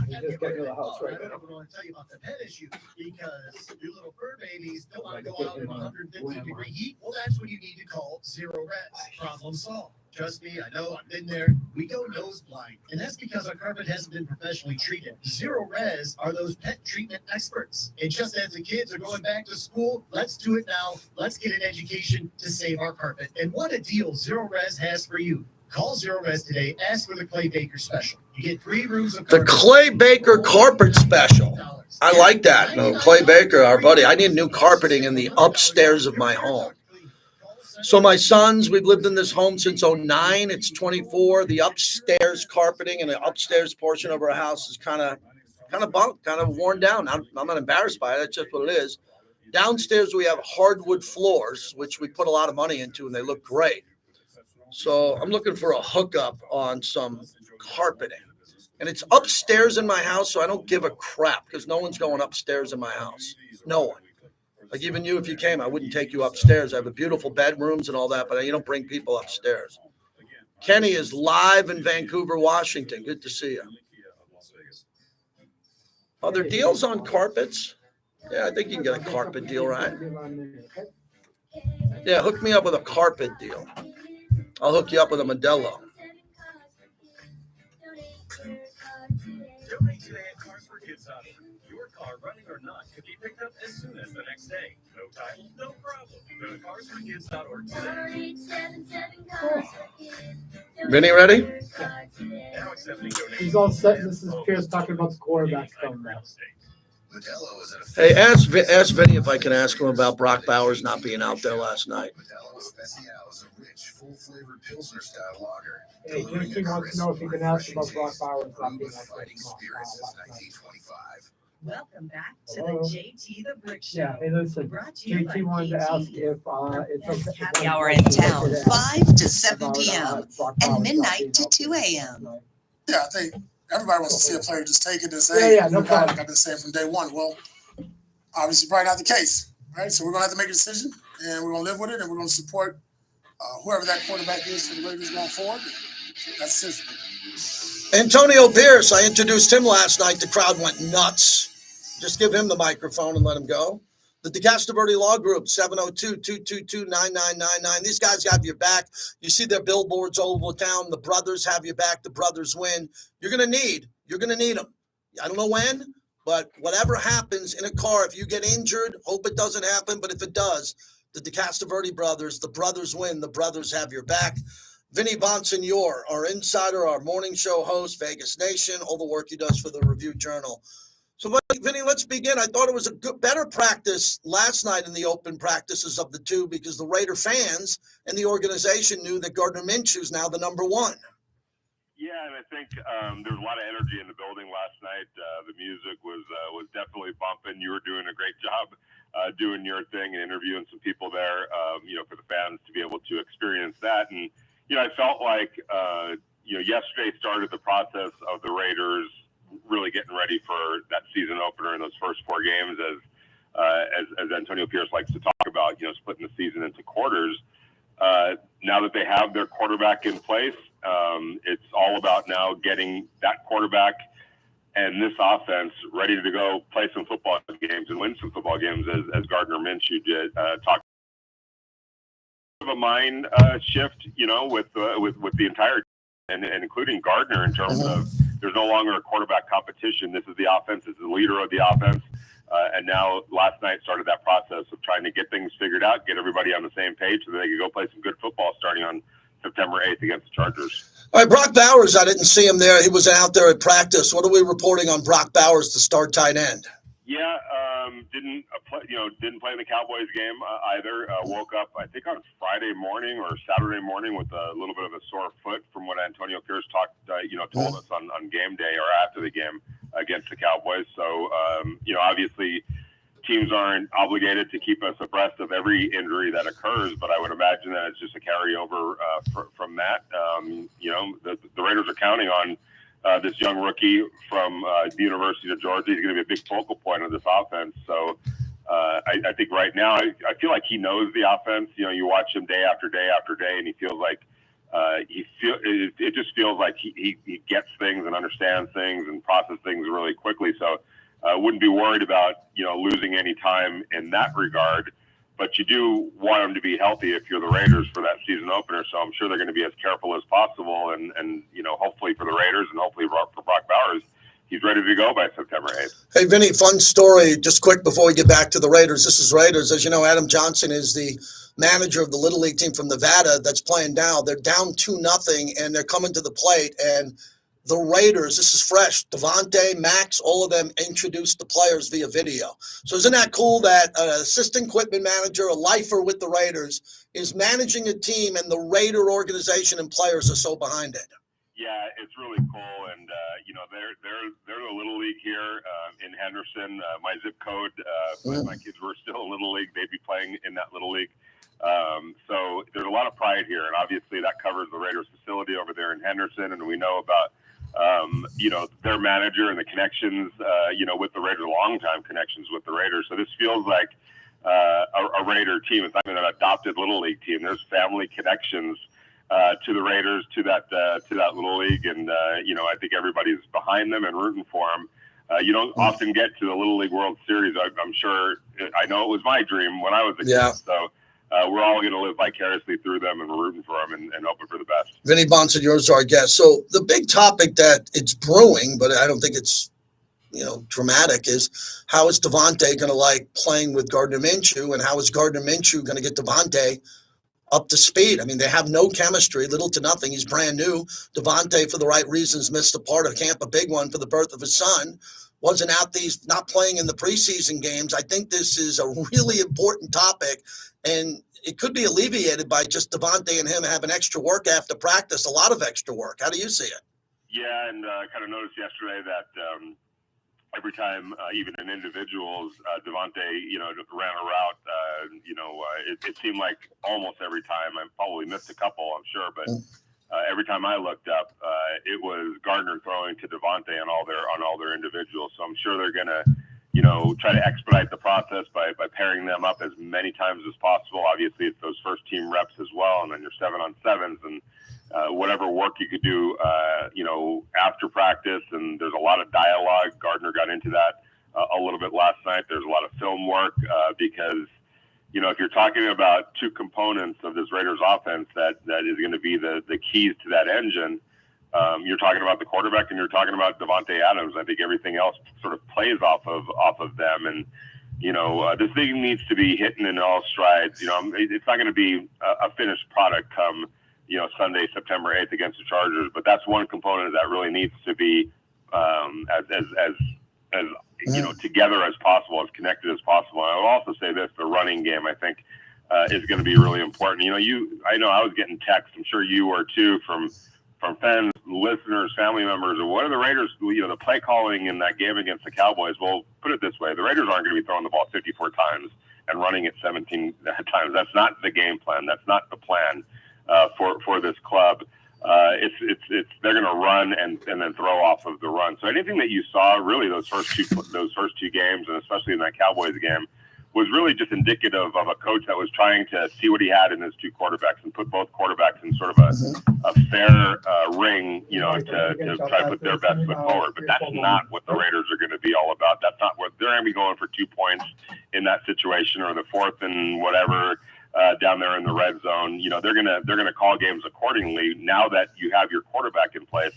He's just getting to the house right now. I'm going to tell you about the pet issue because your little fur babies don't want to go out in 150-degree heat. Well, that's when you need to call Zero Res. Problem solved. Trust me, I know, I've been there. We go nose blind, and that's because our carpet hasn't been professionally treated. Zero Res are those pet treatment experts. And just as the kids are going back to school, let's do it now. Let's get an education to save our carpet. And what a deal Zero Res has for you. Call Zero Res today. Ask for the Clay Baker special. You get 3 rooms of The Clay Baker carpet special. I like that. No, Clay Baker, our buddy. I need new carpeting in the upstairs of my home. So my sons, we've lived in this home since 2009. It's 24. The upstairs carpeting and the upstairs portion of our house is kind of bumped, kind of worn down. I'm not embarrassed by it. That's just what it is. Downstairs, we have hardwood floors, which we put a lot of money into, and they look great. So I'm looking for a hookup on some carpeting. And it's upstairs in my house, so I don't give a crap because no one's going upstairs in my house. No one. Like even you, if you came, I wouldn't take you upstairs. I have a beautiful bedrooms and all that, but you don't bring people upstairs. Kenny is live in Vancouver, Washington. Good to see you. Are there deals on carpets? Yeah, I think you can get a carpet deal, right? Yeah, hook me up with a carpet deal. I'll hook you up with a Modelo. Donate today at Cars for Kids Hub. Your car, running or not, could be picked up as soon as the next day. No title, no problem. Go to carsforkids.org today. Vinny, ready? Now accepting donations. He's all set. This is Pierce talking about the quarterbacks coming back. Hey, ask Vinny if I can ask him about Brock Bowers not being out there last night. Full-flavored Pilsner style lager. Hey, JT wants to know if you can ask about Brock Bowers not being out there. Welcome back to the JT the Brick Show. Yeah, hey, listen, JT wanted to ask if it's okay. Happy hour in town, 5 to 7 p.m. and midnight to 2 a.m. Yeah, I think everybody wants to see a player just take it and say, Yeah, no problem. I've been saying from day one. Well, obviously, probably not the case, right? So we're going to have to make a decision, and we're going to live with it, and we're going to support whoever that quarterback is for the Raiders going forward. That's it. Antonio Pierce, I introduced him last night. The crowd went nuts. Just give him the microphone and let him go. The DeCastroverde Law Group, 702-222-9999. These guys have your back. You see their billboards all over town. The brothers have your back. The brothers win. You're going to need them. I don't know when, but whatever happens in a car, if you get injured, hope it doesn't happen, but if it does, the DeCastroverde brothers, the brothers win. The brothers have your back. Vinny Bonsignore, our insider, our morning show host, Vegas Nation, all the work he does for the Review Journal. So, Vinny, let's begin. I thought it was a better practice last night in the open practices of the two because the Raider fans and the organization knew that Gardner Minshew is now the number one. Yeah, and I think there was a lot of energy in the building last night. The music was definitely bumping. You were doing a great job doing your thing and interviewing some people there, for the fans to be able to experience that. And, I felt like, yesterday started the process of the Raiders really getting ready for that season opener in those first 4 games as Antonio Pierce likes to talk about, splitting the season into quarters. Now that they have their quarterback in place, it's all about now getting that quarterback and this offense ready to go play some football games and win some football games as Gardner Minshew did talk of a mind shift, with the entire and including Gardner in terms of there's no longer a quarterback competition. This is the offense. This is the leader of the offense. And now last night started that process of trying to get things figured out, get everybody on the same page so that they could go play some good football starting on September 8th against the Chargers. All right, Brock Bowers, I didn't see him there. He was out there at practice. What are we reporting on Brock Bowers to start tight end? Yeah, didn't play in the Cowboys game either. Woke up, I think, on Friday morning or Saturday morning with a little bit of a sore foot from what Antonio Pierce told us on game day or after the game. against the Cowboys. So, obviously teams aren't obligated to keep us abreast of every injury that occurs, but I would imagine that it's just a carryover from that. The Raiders are counting on this young rookie from the University of Georgia. He's going to be a big focal point of this offense. So I think right now, I feel like he knows the offense. You watch him day after day after day, and he feels like it just feels like he gets things and understands things and processes things really quickly. So I wouldn't be worried about, losing any time in that regard. But you do want him to be healthy if you're the Raiders for that season opener. So I'm sure they're going to be as careful as possible. And hopefully for the Raiders and hopefully for Brock Bowers, he's ready to go by September 8th. Hey, Vinny, fun story. Just quick before we get back to the Raiders. This is Raiders. As you know, Adam Johnson is the manager of the Little League team from Nevada that's playing now. They're down 2-0, and they're coming to the plate. And the Raiders, this is fresh. Devonte, Max, all of them introduced the players via video. So isn't that cool that an assistant equipment manager, a lifer with the Raiders, is managing a team and the Raider organization and players are so behind it? Yeah, it's really cool, and they're the Little League here in Henderson. My zip code, if my kids were still in Little League, they'd be playing in that Little League. So there's a lot of pride here, and obviously that covers the Raiders facility over there in Henderson, and we know about their manager and the connections, with the Raiders, longtime connections with the Raiders. So this feels like a Raider team. It's not even an adopted Little League team. There's family connections to the Raiders, to that Little League, and I think everybody's behind them and rooting for them. You don't often get to the Little League World Series. I'm sure. I know it was my dream when I was a kid. So we're all going to live vicariously through them, and we're rooting for them and hoping for the best. Vinny Bonsignore is our guest. So the big topic that it's brewing, but I don't think it's dramatic, is how is Devonte going to like playing with Gardner Minshew, and how is Gardner Minshew going to get Devonte up to speed? I mean, they have no chemistry, little to nothing. He's brand new. Devonte, for the right reasons, missed a part of camp, a big one for the birth of his son. Wasn't out these, not playing in the preseason games. I think this is a really important topic, and it could be alleviated by just Devonte and him having extra work after practice, a lot of extra work. How do you see it? Yeah, and I kind of noticed yesterday that every time, even in individuals, Devonte, ran a route, it seemed like almost every time. I probably missed a couple, I'm sure, but every time I looked up, it was Gardner throwing to Devonte on all their individuals. So I'm sure they're gonna, try to expedite the process by pairing them up as many times as possible. Obviously, it's those first team reps as well, and then your 7-on-7s and whatever work you could do, after practice. And there's a lot of dialogue. Gardner got into that a little bit last night. There's a lot of film work because, if you're talking about two components of this Raiders offense that is going to be the keys to that engine, you're talking about the quarterback and you're talking about Devonte Adams. I think everything else sort of plays off of them. And, this thing needs to be hitting in all strides. It's not going to be a finished product come, Sunday, September 8th against the Chargers, but that's one component that really needs to be as together as possible, as connected as possible. And I would also say this: the running game, I think, is going to be really important. I know I was getting texts. I'm sure you were too, from fans, listeners, family members. What are the Raiders? The play calling in that game against the Cowboys. Well, put it this way: the Raiders aren't going to be throwing the ball 54 times and running it 17 times. That's not the game plan. That's not the plan for this club. They're going to run and then throw off of the run. So anything that you saw, really, those first two games, and especially in that Cowboys game, was really just indicative of a coach that was trying to see what he had in his two quarterbacks and put both quarterbacks in sort of a fair ring, to try to put their best foot forward. But that's not what the Raiders are going to be all about. That's not what they're going to be going for 2 points in that situation, or the fourth and whatever. Down there in the red zone, they're gonna call games accordingly. Now that you have your quarterback in place,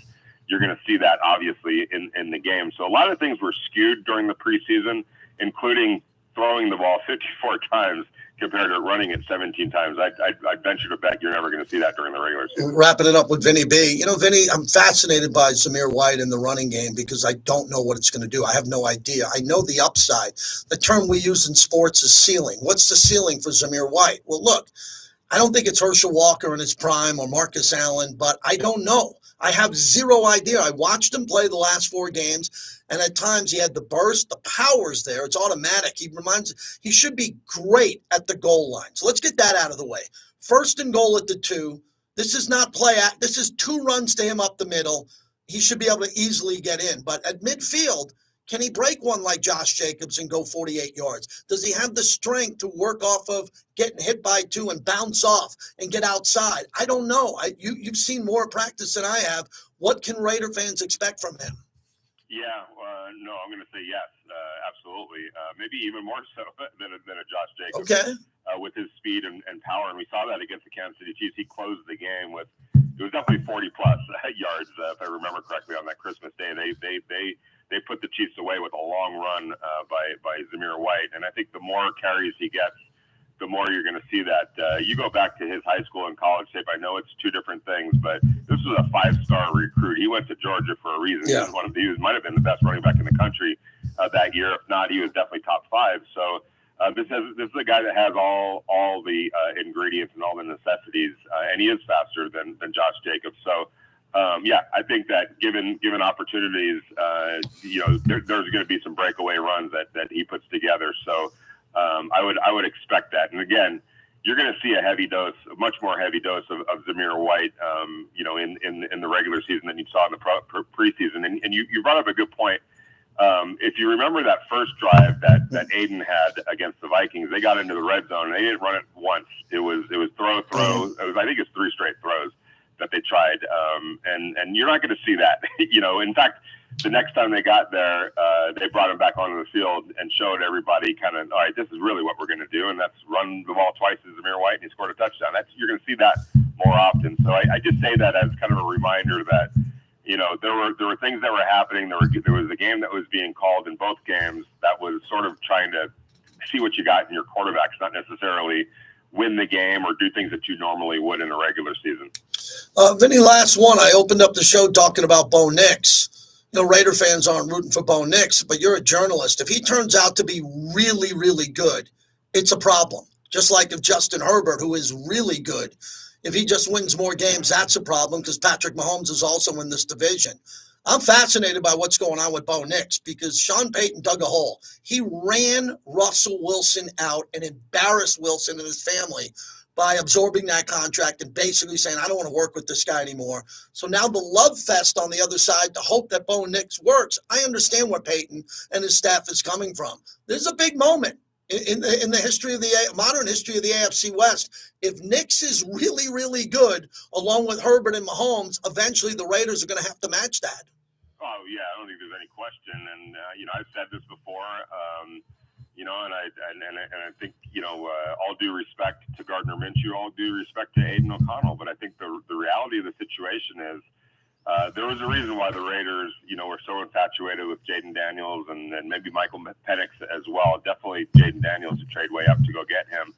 you're gonna see that obviously in the game. So a lot of things were skewed during the preseason, including throwing the ball 54 times compared to running it 17 times. I'd venture to bet you're never going to see that during the regular season. Wrapping it up with Vinny B. Vinny, I'm fascinated by Zamir White in the running game because I don't know what it's going to do. I have no idea. I know the upside. The term we use in sports is ceiling. What's the ceiling for Zamir White? Well, look, I don't think it's Herschel Walker in his prime or Marcus Allen, but I don't know. I have zero idea. I watched him play the last 4 games, and at times he had the burst, the power's there. It's automatic. He should be great at the goal line. So let's get that out of the way. First and goal at the 2. This is not this is 2 runs to him up the middle. He should be able to easily get in. But at midfield, can he break one like Josh Jacobs and go 48 yards? Does he have the strength to work off of getting hit by 2 and bounce off and get outside? I don't know. You've seen more practice than I have. What can Raider fans expect from him? Yeah, no, I'm going to say yes, absolutely. Maybe even more so than a Josh Jacobs. Okay. With his speed and power, and we saw that against the Kansas City Chiefs. He closed the game with, it was definitely 40 plus yards, if I remember correctly, on that Christmas day. They put the Chiefs away with a long run by Zamir White, and I think the more carries he gets, the more you're going to see that. You go back to his high school and college tape. I know it's 2 different things, but this was a 5-star recruit. He went to Georgia for a reason. Yeah. He might have been the best running back in the country that year. If not, he was definitely top 5. So this is a guy that has all the ingredients and all the necessities, and he is faster than Josh Jacobs. So. I think that given opportunities, there's going to be some breakaway runs that he puts together. So I would expect that. And again, you're going to see a much more heavy dose of Zamir White, in the regular season than you saw in the preseason. And you brought up a good point. If you remember that first drive that Aiden had against the Vikings, they got into the red zone and they didn't run it once. It was throw. I think it's 3 straight throws that they tried. And you're not going to see that, in fact, the next time they got there, they brought him back onto the field and showed everybody kind of, all right, this is really what we're going to do. And that's run the ball twice to Zamir White and he scored a touchdown. You're going to see that more often. So I just say that as kind of a reminder that, there were things that were happening. There was a game that was being called in both games that was sort of trying to see what you got in your quarterbacks, not necessarily win the game or do things that you normally would in a regular season. Vinny, last one. I opened up the show talking about Bo Nix. Raider fans aren't rooting for Bo Nix, but you're a journalist. If he turns out to be really, really good, it's a problem. Just like if Justin Herbert, who is really good, if he just wins more games, that's a problem because Patrick Mahomes is also in this division. I'm fascinated by what's going on with Bo Nix because Sean Payton dug a hole. He ran Russell Wilson out and embarrassed Wilson and his family by absorbing that contract and basically saying, I don't want to work with this guy anymore. So now the love fest on the other side to hope that Bo Nix works. I understand where Payton and his staff is coming from. There's a big moment in the history of the modern history of the AFC West. If Nix is really, really good, along with Herbert and Mahomes, eventually the Raiders are going to have to match that. Oh yeah, I don't think there's any question. And I've said this before. And I think all due respect to Gardner Minshew, all due respect to Aiden O'Connell, but I think the reality of the situation is there was a reason why the Raiders, were so infatuated with Jaden Daniels and maybe Michael Penix as well. Definitely Jaden Daniels to trade way up to go get him.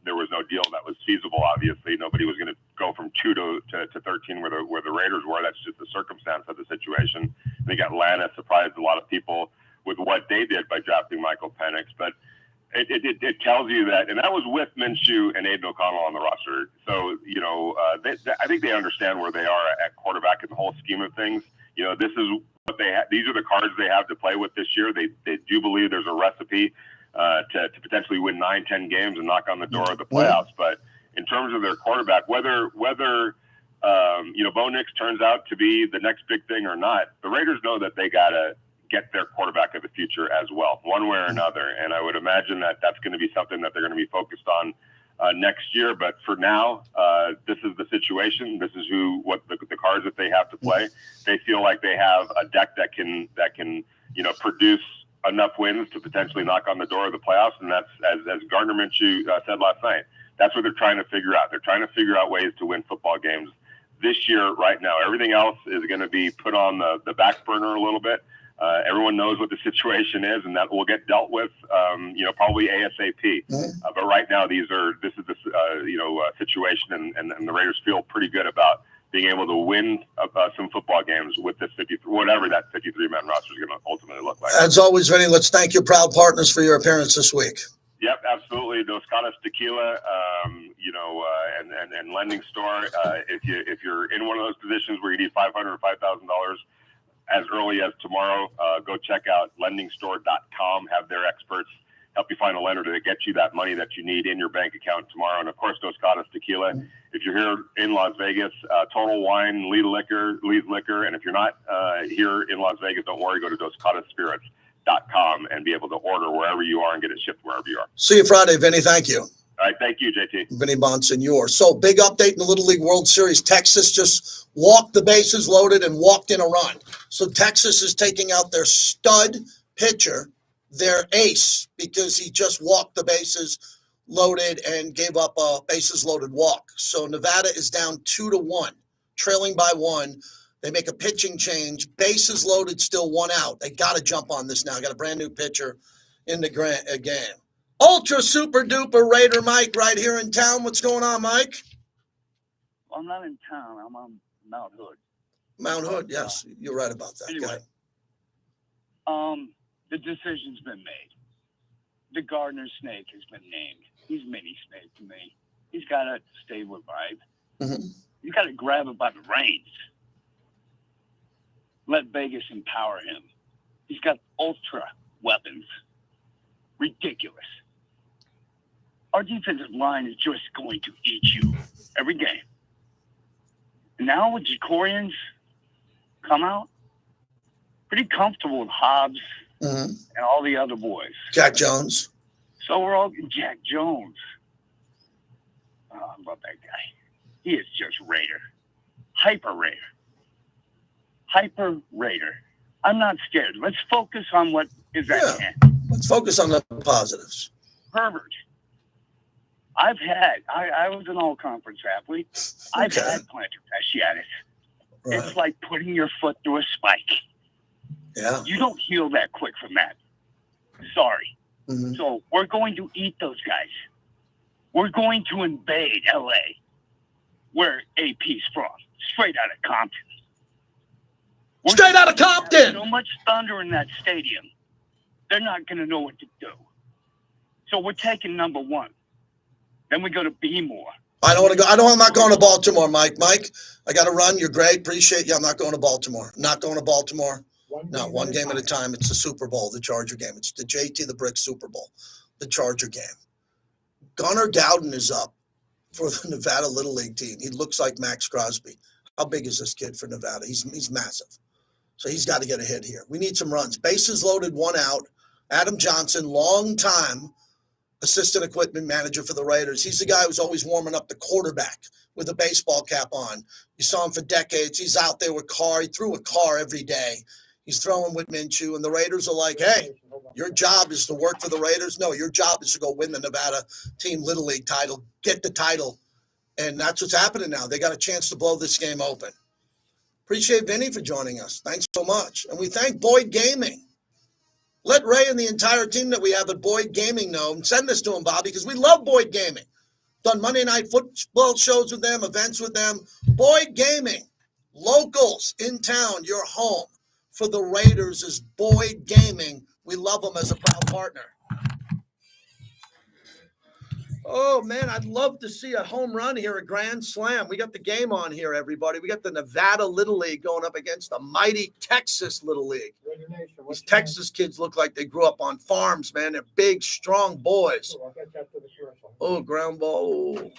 There was no deal that was feasible. Obviously, nobody was going to go from 2 to 13 where the Raiders were. That's just the circumstance of the situation. I think Atlanta surprised a lot of people with what they did by drafting Michael Penix, but it tells you that, and that was with Minshew and Aiden O'Connell on the roster. So, I think they understand where they are at quarterback in the whole scheme of things. This is what they have. These are the cards they have to play with this year. They do believe there's a recipe to potentially win 9-10 games and knock on the door of the playoffs. But in terms of their quarterback, whether Bo Nix turns out to be the next big thing or not, the Raiders know that they got to get their quarterback of the future as well, one way or another. And I would imagine that that's going to be something that they're going to be focused on next year. But for now, this is the situation. This is what the cards that they have to play. They feel like they have a deck that can produce enough wins to potentially knock on the door of the playoffs. And that's, as Gardner Minshew said last night, that's what they're trying to figure out. They're trying to figure out ways to win football games this year right now. Everything else is going to be put on the back burner a little bit. Everyone knows what the situation is, and that will get dealt with, probably ASAP. But right now, this is the situation, and the Raiders feel pretty good about being able to win some football games with this 53, whatever that 53-man roster is going to ultimately look like. As always, Vinny, let's thank your proud partners for your appearance this week. Yep, absolutely. Dos Caras Tequila, and lending store. If you're in one of those positions where you need $500 or $5,000 as early as tomorrow, go check out lendingstore.com. Have their experts help you find a lender to get you that money that you need in your bank account tomorrow. And of course, Dos Catas Tequila. If you're here in Las Vegas, Total Wine, Lee's Liquor. And if you're not here in Las Vegas, don't worry. Go to DosCatasSpirits.com and be able to order wherever you are and get it shipped wherever you are. See you Friday, Vinny. Thank you. All right. Thank you, JT. Vinny Bonsignore. So big update in the Little League World Series. Texas just walked the bases loaded and walked in a run. So Texas is taking out their stud pitcher, their ace, because he just walked the bases loaded and gave up a bases loaded walk. So Nevada is down 2-1, trailing by 1. They make a pitching change. Bases loaded, still 1 out. They got to jump on this now. Got a brand new pitcher in the game. Ultra super duper Raider Mike right here in town. What's going on, Mike? I'm not in town. I'm on Mount Hood. Mount Hood, yes. You're right about that. Anyway, the decision's been made. The Gardner snake has been named. He's mini snake to me. He's got to stay with Vibe. Mm-hmm. You got to grab him by the reins. Let Vegas empower him. He's got ultra weapons. Ridiculous. Our defensive line is just going to eat you every game. And now with Jacorians come out, pretty comfortable with Hobbs and all the other boys. Jack Jones. So we're all Jack Jones. Oh, I love that guy. He is just Raider. Hyper Raider. Hyper Raider. I'm not scared. Let's focus on what is at hand. Let's focus on the positives. Herbert. I was an all-conference athlete. I've had plantar fasciitis. Right. It's like putting your foot through a spike. Yeah. You don't heal that quick from that. Sorry. Mm-hmm. So we're going to eat those guys. We're going to invade L.A., where AP's from, straight out of Compton. Straight out of Compton! So much thunder in that stadium, they're not going to know what to do. So we're taking number 1. Then we go to B-more. I don't want to go. I'm not going to Baltimore, Mike. Mike, I got to run. You're great. Appreciate you. I'm not going to Baltimore. Not going to Baltimore. One game at a time. It's the Super Bowl, the Charger game. It's the JT the Brick Super Bowl, the Charger game. Gunnar Dowden is up for the Nevada Little League team. He looks like Max Crosby. How big is this kid for Nevada? He's massive. So he's got to get a hit here. We need some runs. Bases loaded, 1 out. Adam Johnson, long time assistant equipment manager for the Raiders. He's the guy who's always warming up the quarterback with a baseball cap on. You saw him for decades. He's out there with Carr. He threw a Carr every day. He's throwing with Minshew, and the Raiders are like, hey, your job is to work for the Raiders. No, your job is to go win the Nevada Team Little League title, get the title. And that's what's happening now. They got a chance to blow this game open. Appreciate Vinny for joining us. Thanks so much. And we thank Boyd Gaming. Let Ray and the entire team that we have at Boyd Gaming know, and send this to him, Bobby, because we love Boyd Gaming. Done Monday night football shows with them, events with them. Boyd Gaming, locals in town, your home for the Raiders is Boyd Gaming. We love them as a proud partner. Oh, man, I'd love to see a home run here, a grand slam. We got the game on here, everybody. We got the Nevada Little League going up against the mighty Texas Little League. These Texas kids look like they grew up on farms, man. They're big, strong boys. Oh, ground ball.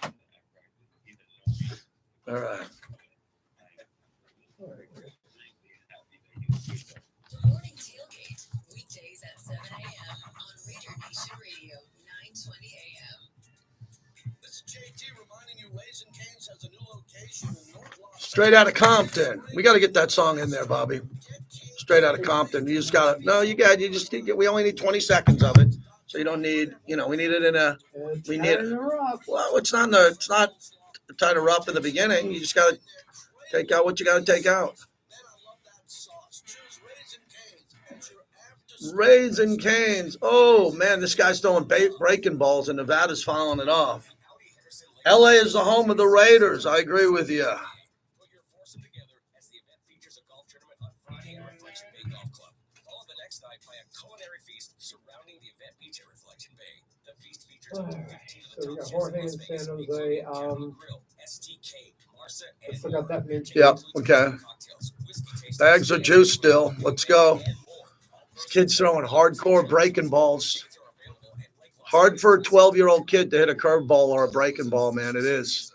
All right. Morning Tailgate, weekdays at 7 a.m. on Raider Nation Radio, 920 a.m. This is JT reminding you Raising Cane's has a new location in North Los Straight out of Compton. We got to get that song in there, Bobby. Straight out of Compton. You just got to, no, we only need 20 seconds of it. So you don't need, we need it well, it's not tied to rough in the beginning. You just got to take out what you got to take out. Raising Cane's. Oh, man, this guy's throwing breaking balls, and Nevada's fouling it off. L.A. is the home of the Raiders. I agree with you. next night by a culinary feast surrounding the event beach at Reflection Bay. The feast features up to 15 of the So we top got chefs Jorge in and Las Vegas, San including Jose. Jeremy Grill, STK, Marsa, I and still got that mint. Yep. Okay. Bags of juice still. Let's go. This kid's throwing hardcore breaking balls. Hard for a 12-year-old kid to hit a curveball or a breaking ball, man. It is.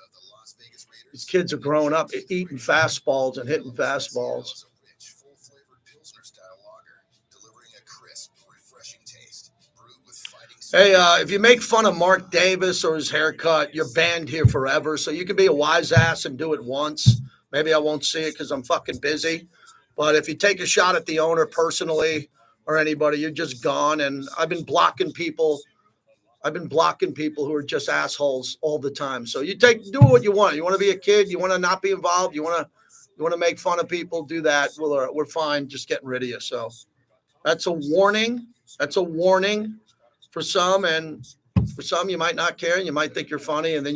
These kids are growing up eating fastballs and hitting fastballs. Hey, if you make fun of Mark Davis or his haircut, you're banned here forever. So you can be a wise ass and do it once. Maybe I won't see it because I'm fucking busy. But if you take a shot at the owner personally or anybody, you're just gone. And I've been blocking people. Who are just assholes all the time. So do what you want. You want to be a kid. You want to not be involved. You want to make fun of people. Do that. We're fine. Just getting rid of you. So that's a warning. That's a warning for some, and for some you might not care and you might think you're funny. And then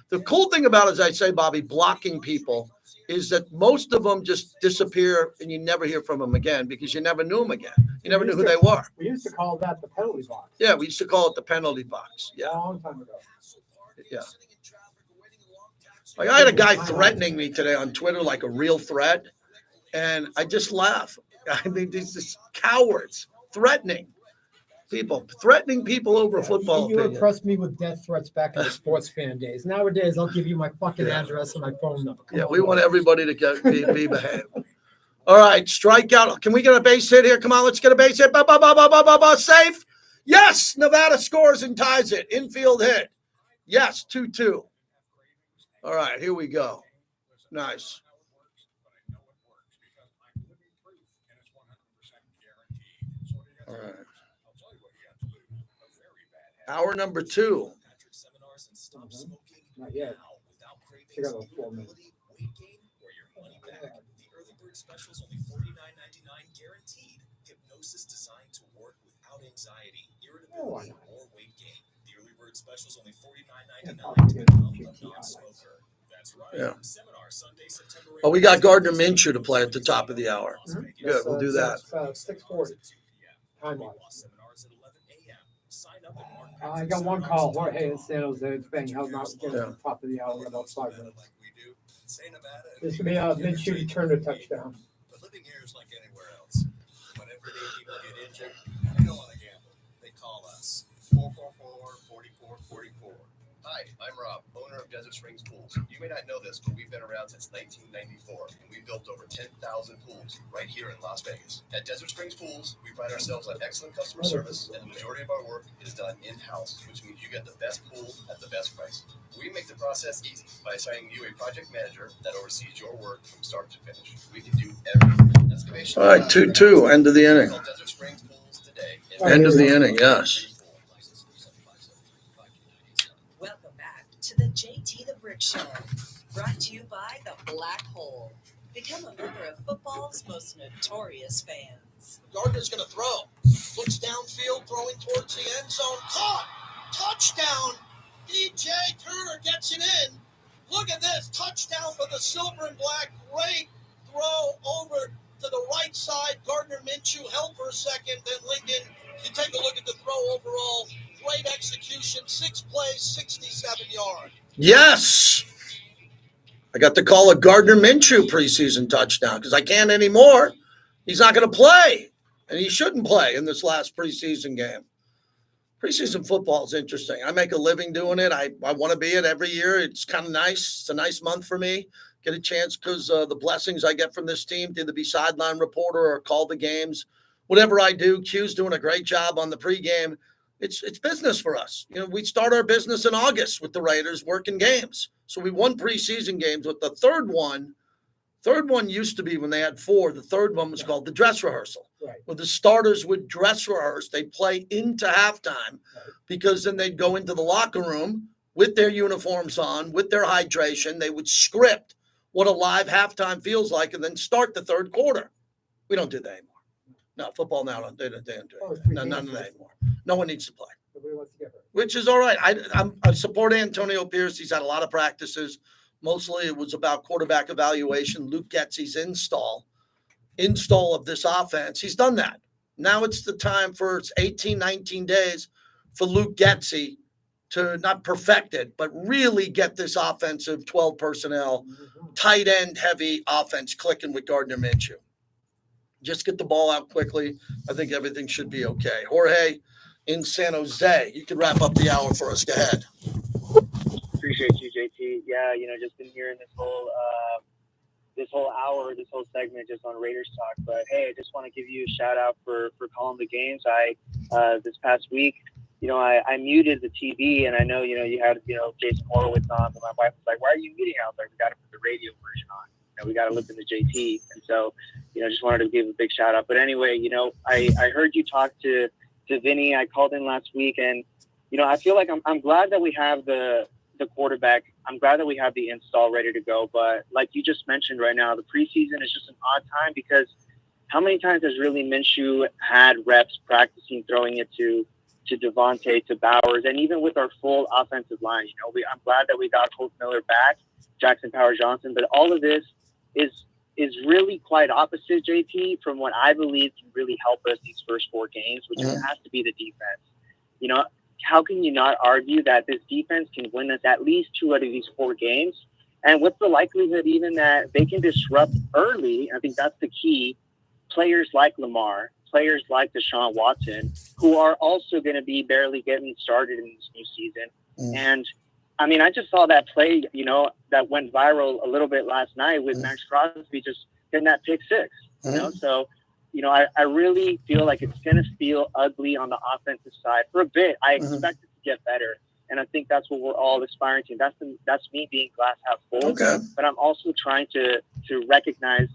the cool thing about, as I say, Bobby, blocking people is that most of them just disappear and you never hear from them again because you never knew them again. You never knew who they were. We used to call that the penalty box. Yeah, we used to call it the penalty box. Yeah. A long time ago. Yeah. Like I had a guy threatening me today on Twitter like a real threat, and I just laugh. I mean, these just cowards threatening people over a football You opinion. impressed me with death threats back in the sports fan days. Nowadays, I'll give you my fucking address and my phone number. Come on, We want everybody to be behaved. All right, strikeout. Can we get a base hit here? Come on, let's get a base hit. Safe. Yes, Nevada scores and ties it. Infield hit. Yes, 2-2. All right, here we go. Nice. All right. Hour number 2. Not yet. Still got 4 minutes. Specials only $49.99 guaranteed. Hypnosis designed to work without anxiety, irritability, or weight gain. The early bird specials only $49.99 to become a non-smoker. That's right. Yeah. Seminar Sunday, September 8th. Oh, we got Gardner Minshew to play at the top of the hour. Good, we'll do that. 6:40. Time wise. Seminars at 11 a.m. Sign up at Mark. I got one call. Jorge in San Jose. It's bang held out at the top of the hour in about 5 minutes. This would be a Minshew return to touchdown. But living here is like anywhere else. When everyday people get injured, they don't want to gamble. They call us. 444-4444. Hi, I'm Rob, owner of Desert Springs Pools. You may not know this, but we've been around since 1994, and we've built over 10,000 pools right here in Las Vegas. At Desert Springs Pools, we pride ourselves on excellent customer service, and the majority of our work is done in-house, which means you get the best pool at the best price. We make the process easy by assigning you a project manager that oversees your work from start to finish. We can do everything. Excavation. All right, 2-2, end of the inning. Call Desert Springs Pools today. End of the inning, yes. Welcome back to the JT the Brick Show, brought to you by the Black Hole. Become a member of football's most notorious fans. Gardner's going to throw. Looks downfield, throwing towards the end zone. Caught! Touchdown! DJ Turner gets it in. Look at this. Touchdown for the silver and black. Great throw over to the right side. Gardner Minshew held for a second. Then Lincoln, you take a look at the throw overall. Great execution. 6 plays, 67 yards. Yes. I got to call a Gardner Minshew preseason touchdown because I can't anymore. He's not going to play, and he shouldn't play in this last preseason game. Preseason football is interesting. I make a living doing it. I want to be it every year. It's kind of nice. It's a nice month for me. Get a chance because the blessings I get from this team to either be sideline reporter or call the games. Whatever I do, Q's doing a great job on the pregame. It's business for us. You know, we start our business in August with the Raiders working games. So we won preseason games with the third one. Third one used to be when they had 4. The third one was called the dress rehearsal. Right. Where the starters would dress rehearse. They'd play into halftime because then they'd go into the locker room with their uniforms on, with their hydration. They would script what a live halftime feels like and then start the third quarter. We don't do that anymore. No, football now, they don't do it. No, none of that anymore. No one needs to play. Nobody wants to get hurt. Which is all right. I support Antonio Pierce. He's had a lot of practices. Mostly it was about quarterback evaluation. Luke Getsy's install of this offense. He's done that. Now it's the time for 18, 19 days for Luke Getsy to not perfect it, but really get this offensive 12 personnel, tight end heavy offense clicking with Gardner Minshew. Just get the ball out quickly. I think everything should be okay. Jorge in San Jose, you can wrap up the hour for us. Go ahead. Appreciate you, JT. Yeah, just been hearing this whole hour, this whole segment just on Raiders talk. But hey, I just want to give you a shout out for calling the games. This past week, I muted the TV, and I know, you had, Jason Horowitz on, and my wife was like, "Why are you muting?" I was like, "We got to put the radio version on. We got to listen to JT." And so, just wanted to give a big shout out. But anyway, I heard you talk to Vinny. I called in last week, and I feel like I'm glad that we have the quarterback. I'm glad that we have the install ready to go. But like you just mentioned right now, the preseason is just an odd time because how many times has really Minshew had reps practicing throwing it to Devonte, to Bowers, and even with our full offensive line? I'm glad that we got Colt Miller back, Jackson Power-Johnson, but all of this is really quite opposite, JT, from what I believe can really help us these first 4 games, which has to be the defense. How can you not argue that this defense can win us at least 2 out of these 4 games? And what's the likelihood even that they can disrupt early? I think that's the key. Players like Lamar, players like Deshaun Watson, who are also going to be barely getting started in this new season. And I mean, I just saw that play, that went viral a little bit last night with Max Crosby just getting that pick 6. So, I really feel like it's going to feel ugly on the offensive side for a bit. I expect it to get better. And I think that's what we're all aspiring to. That's me being glass half full. Okay. But I'm also trying to recognize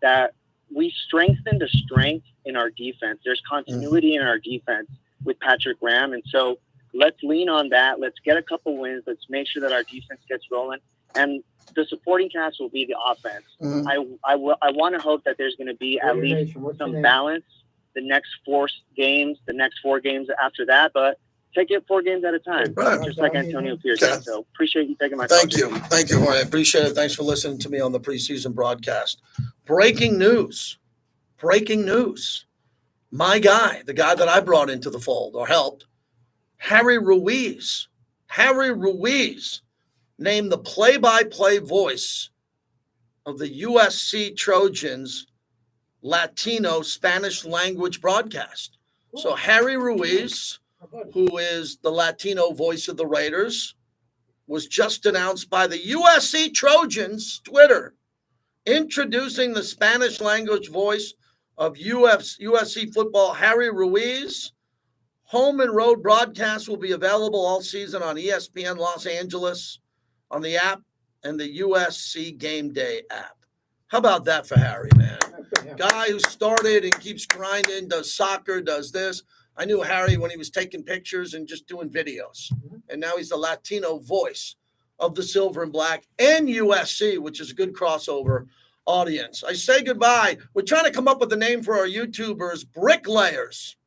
that we strengthen the strength in our defense. There's continuity in our defense with Patrick Graham. And so let's lean on that. Let's get a couple wins. Let's make sure that our defense gets rolling. And the supporting cast will be the offense. I want to hope that there's going to be at least some balance the next 4 games, the next 4 games after that. But take it 4 games at a time, just like Antonio Pierce said. So appreciate you taking my call. Thank you, Jorge. I appreciate it. Thanks for listening to me on the preseason broadcast. Breaking news. My guy, the guy that I brought into the fold or helped, Harry Ruiz, named the play-by-play voice of the USC Trojans Latino Spanish language broadcast. So Harry Ruiz, who is the Latino voice of the Raiders, was just announced by the USC Trojans Twitter, introducing the Spanish language voice of USC football, Harry Ruiz. Home and road broadcasts will be available all season on ESPN Los Angeles, on the app, and the USC Game Day app. How about that for Harry, man? Guy who started and keeps grinding, does soccer, does this. I knew Harry when he was taking pictures and just doing videos. And now he's the Latino voice of the Silver and Black and USC, which is a good crossover audience. I say goodbye. We're trying to come up with a name for our YouTubers, Bricklayers.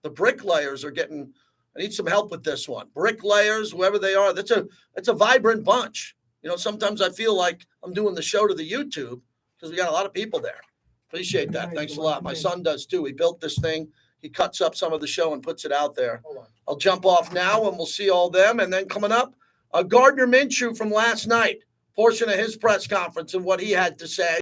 The Bricklayers are getting – I need some help with this one. Bricklayers, whoever they are, that's a vibrant bunch. Sometimes I feel like I'm doing the show to the YouTube because we got a lot of people there. Appreciate that. Thanks a lot. My son does too. He built this thing. He cuts up some of the show and puts it out there. I'll jump off now and we'll see all them. And then coming up, Gardner Minshew from last night, portion of his press conference and what he had to say.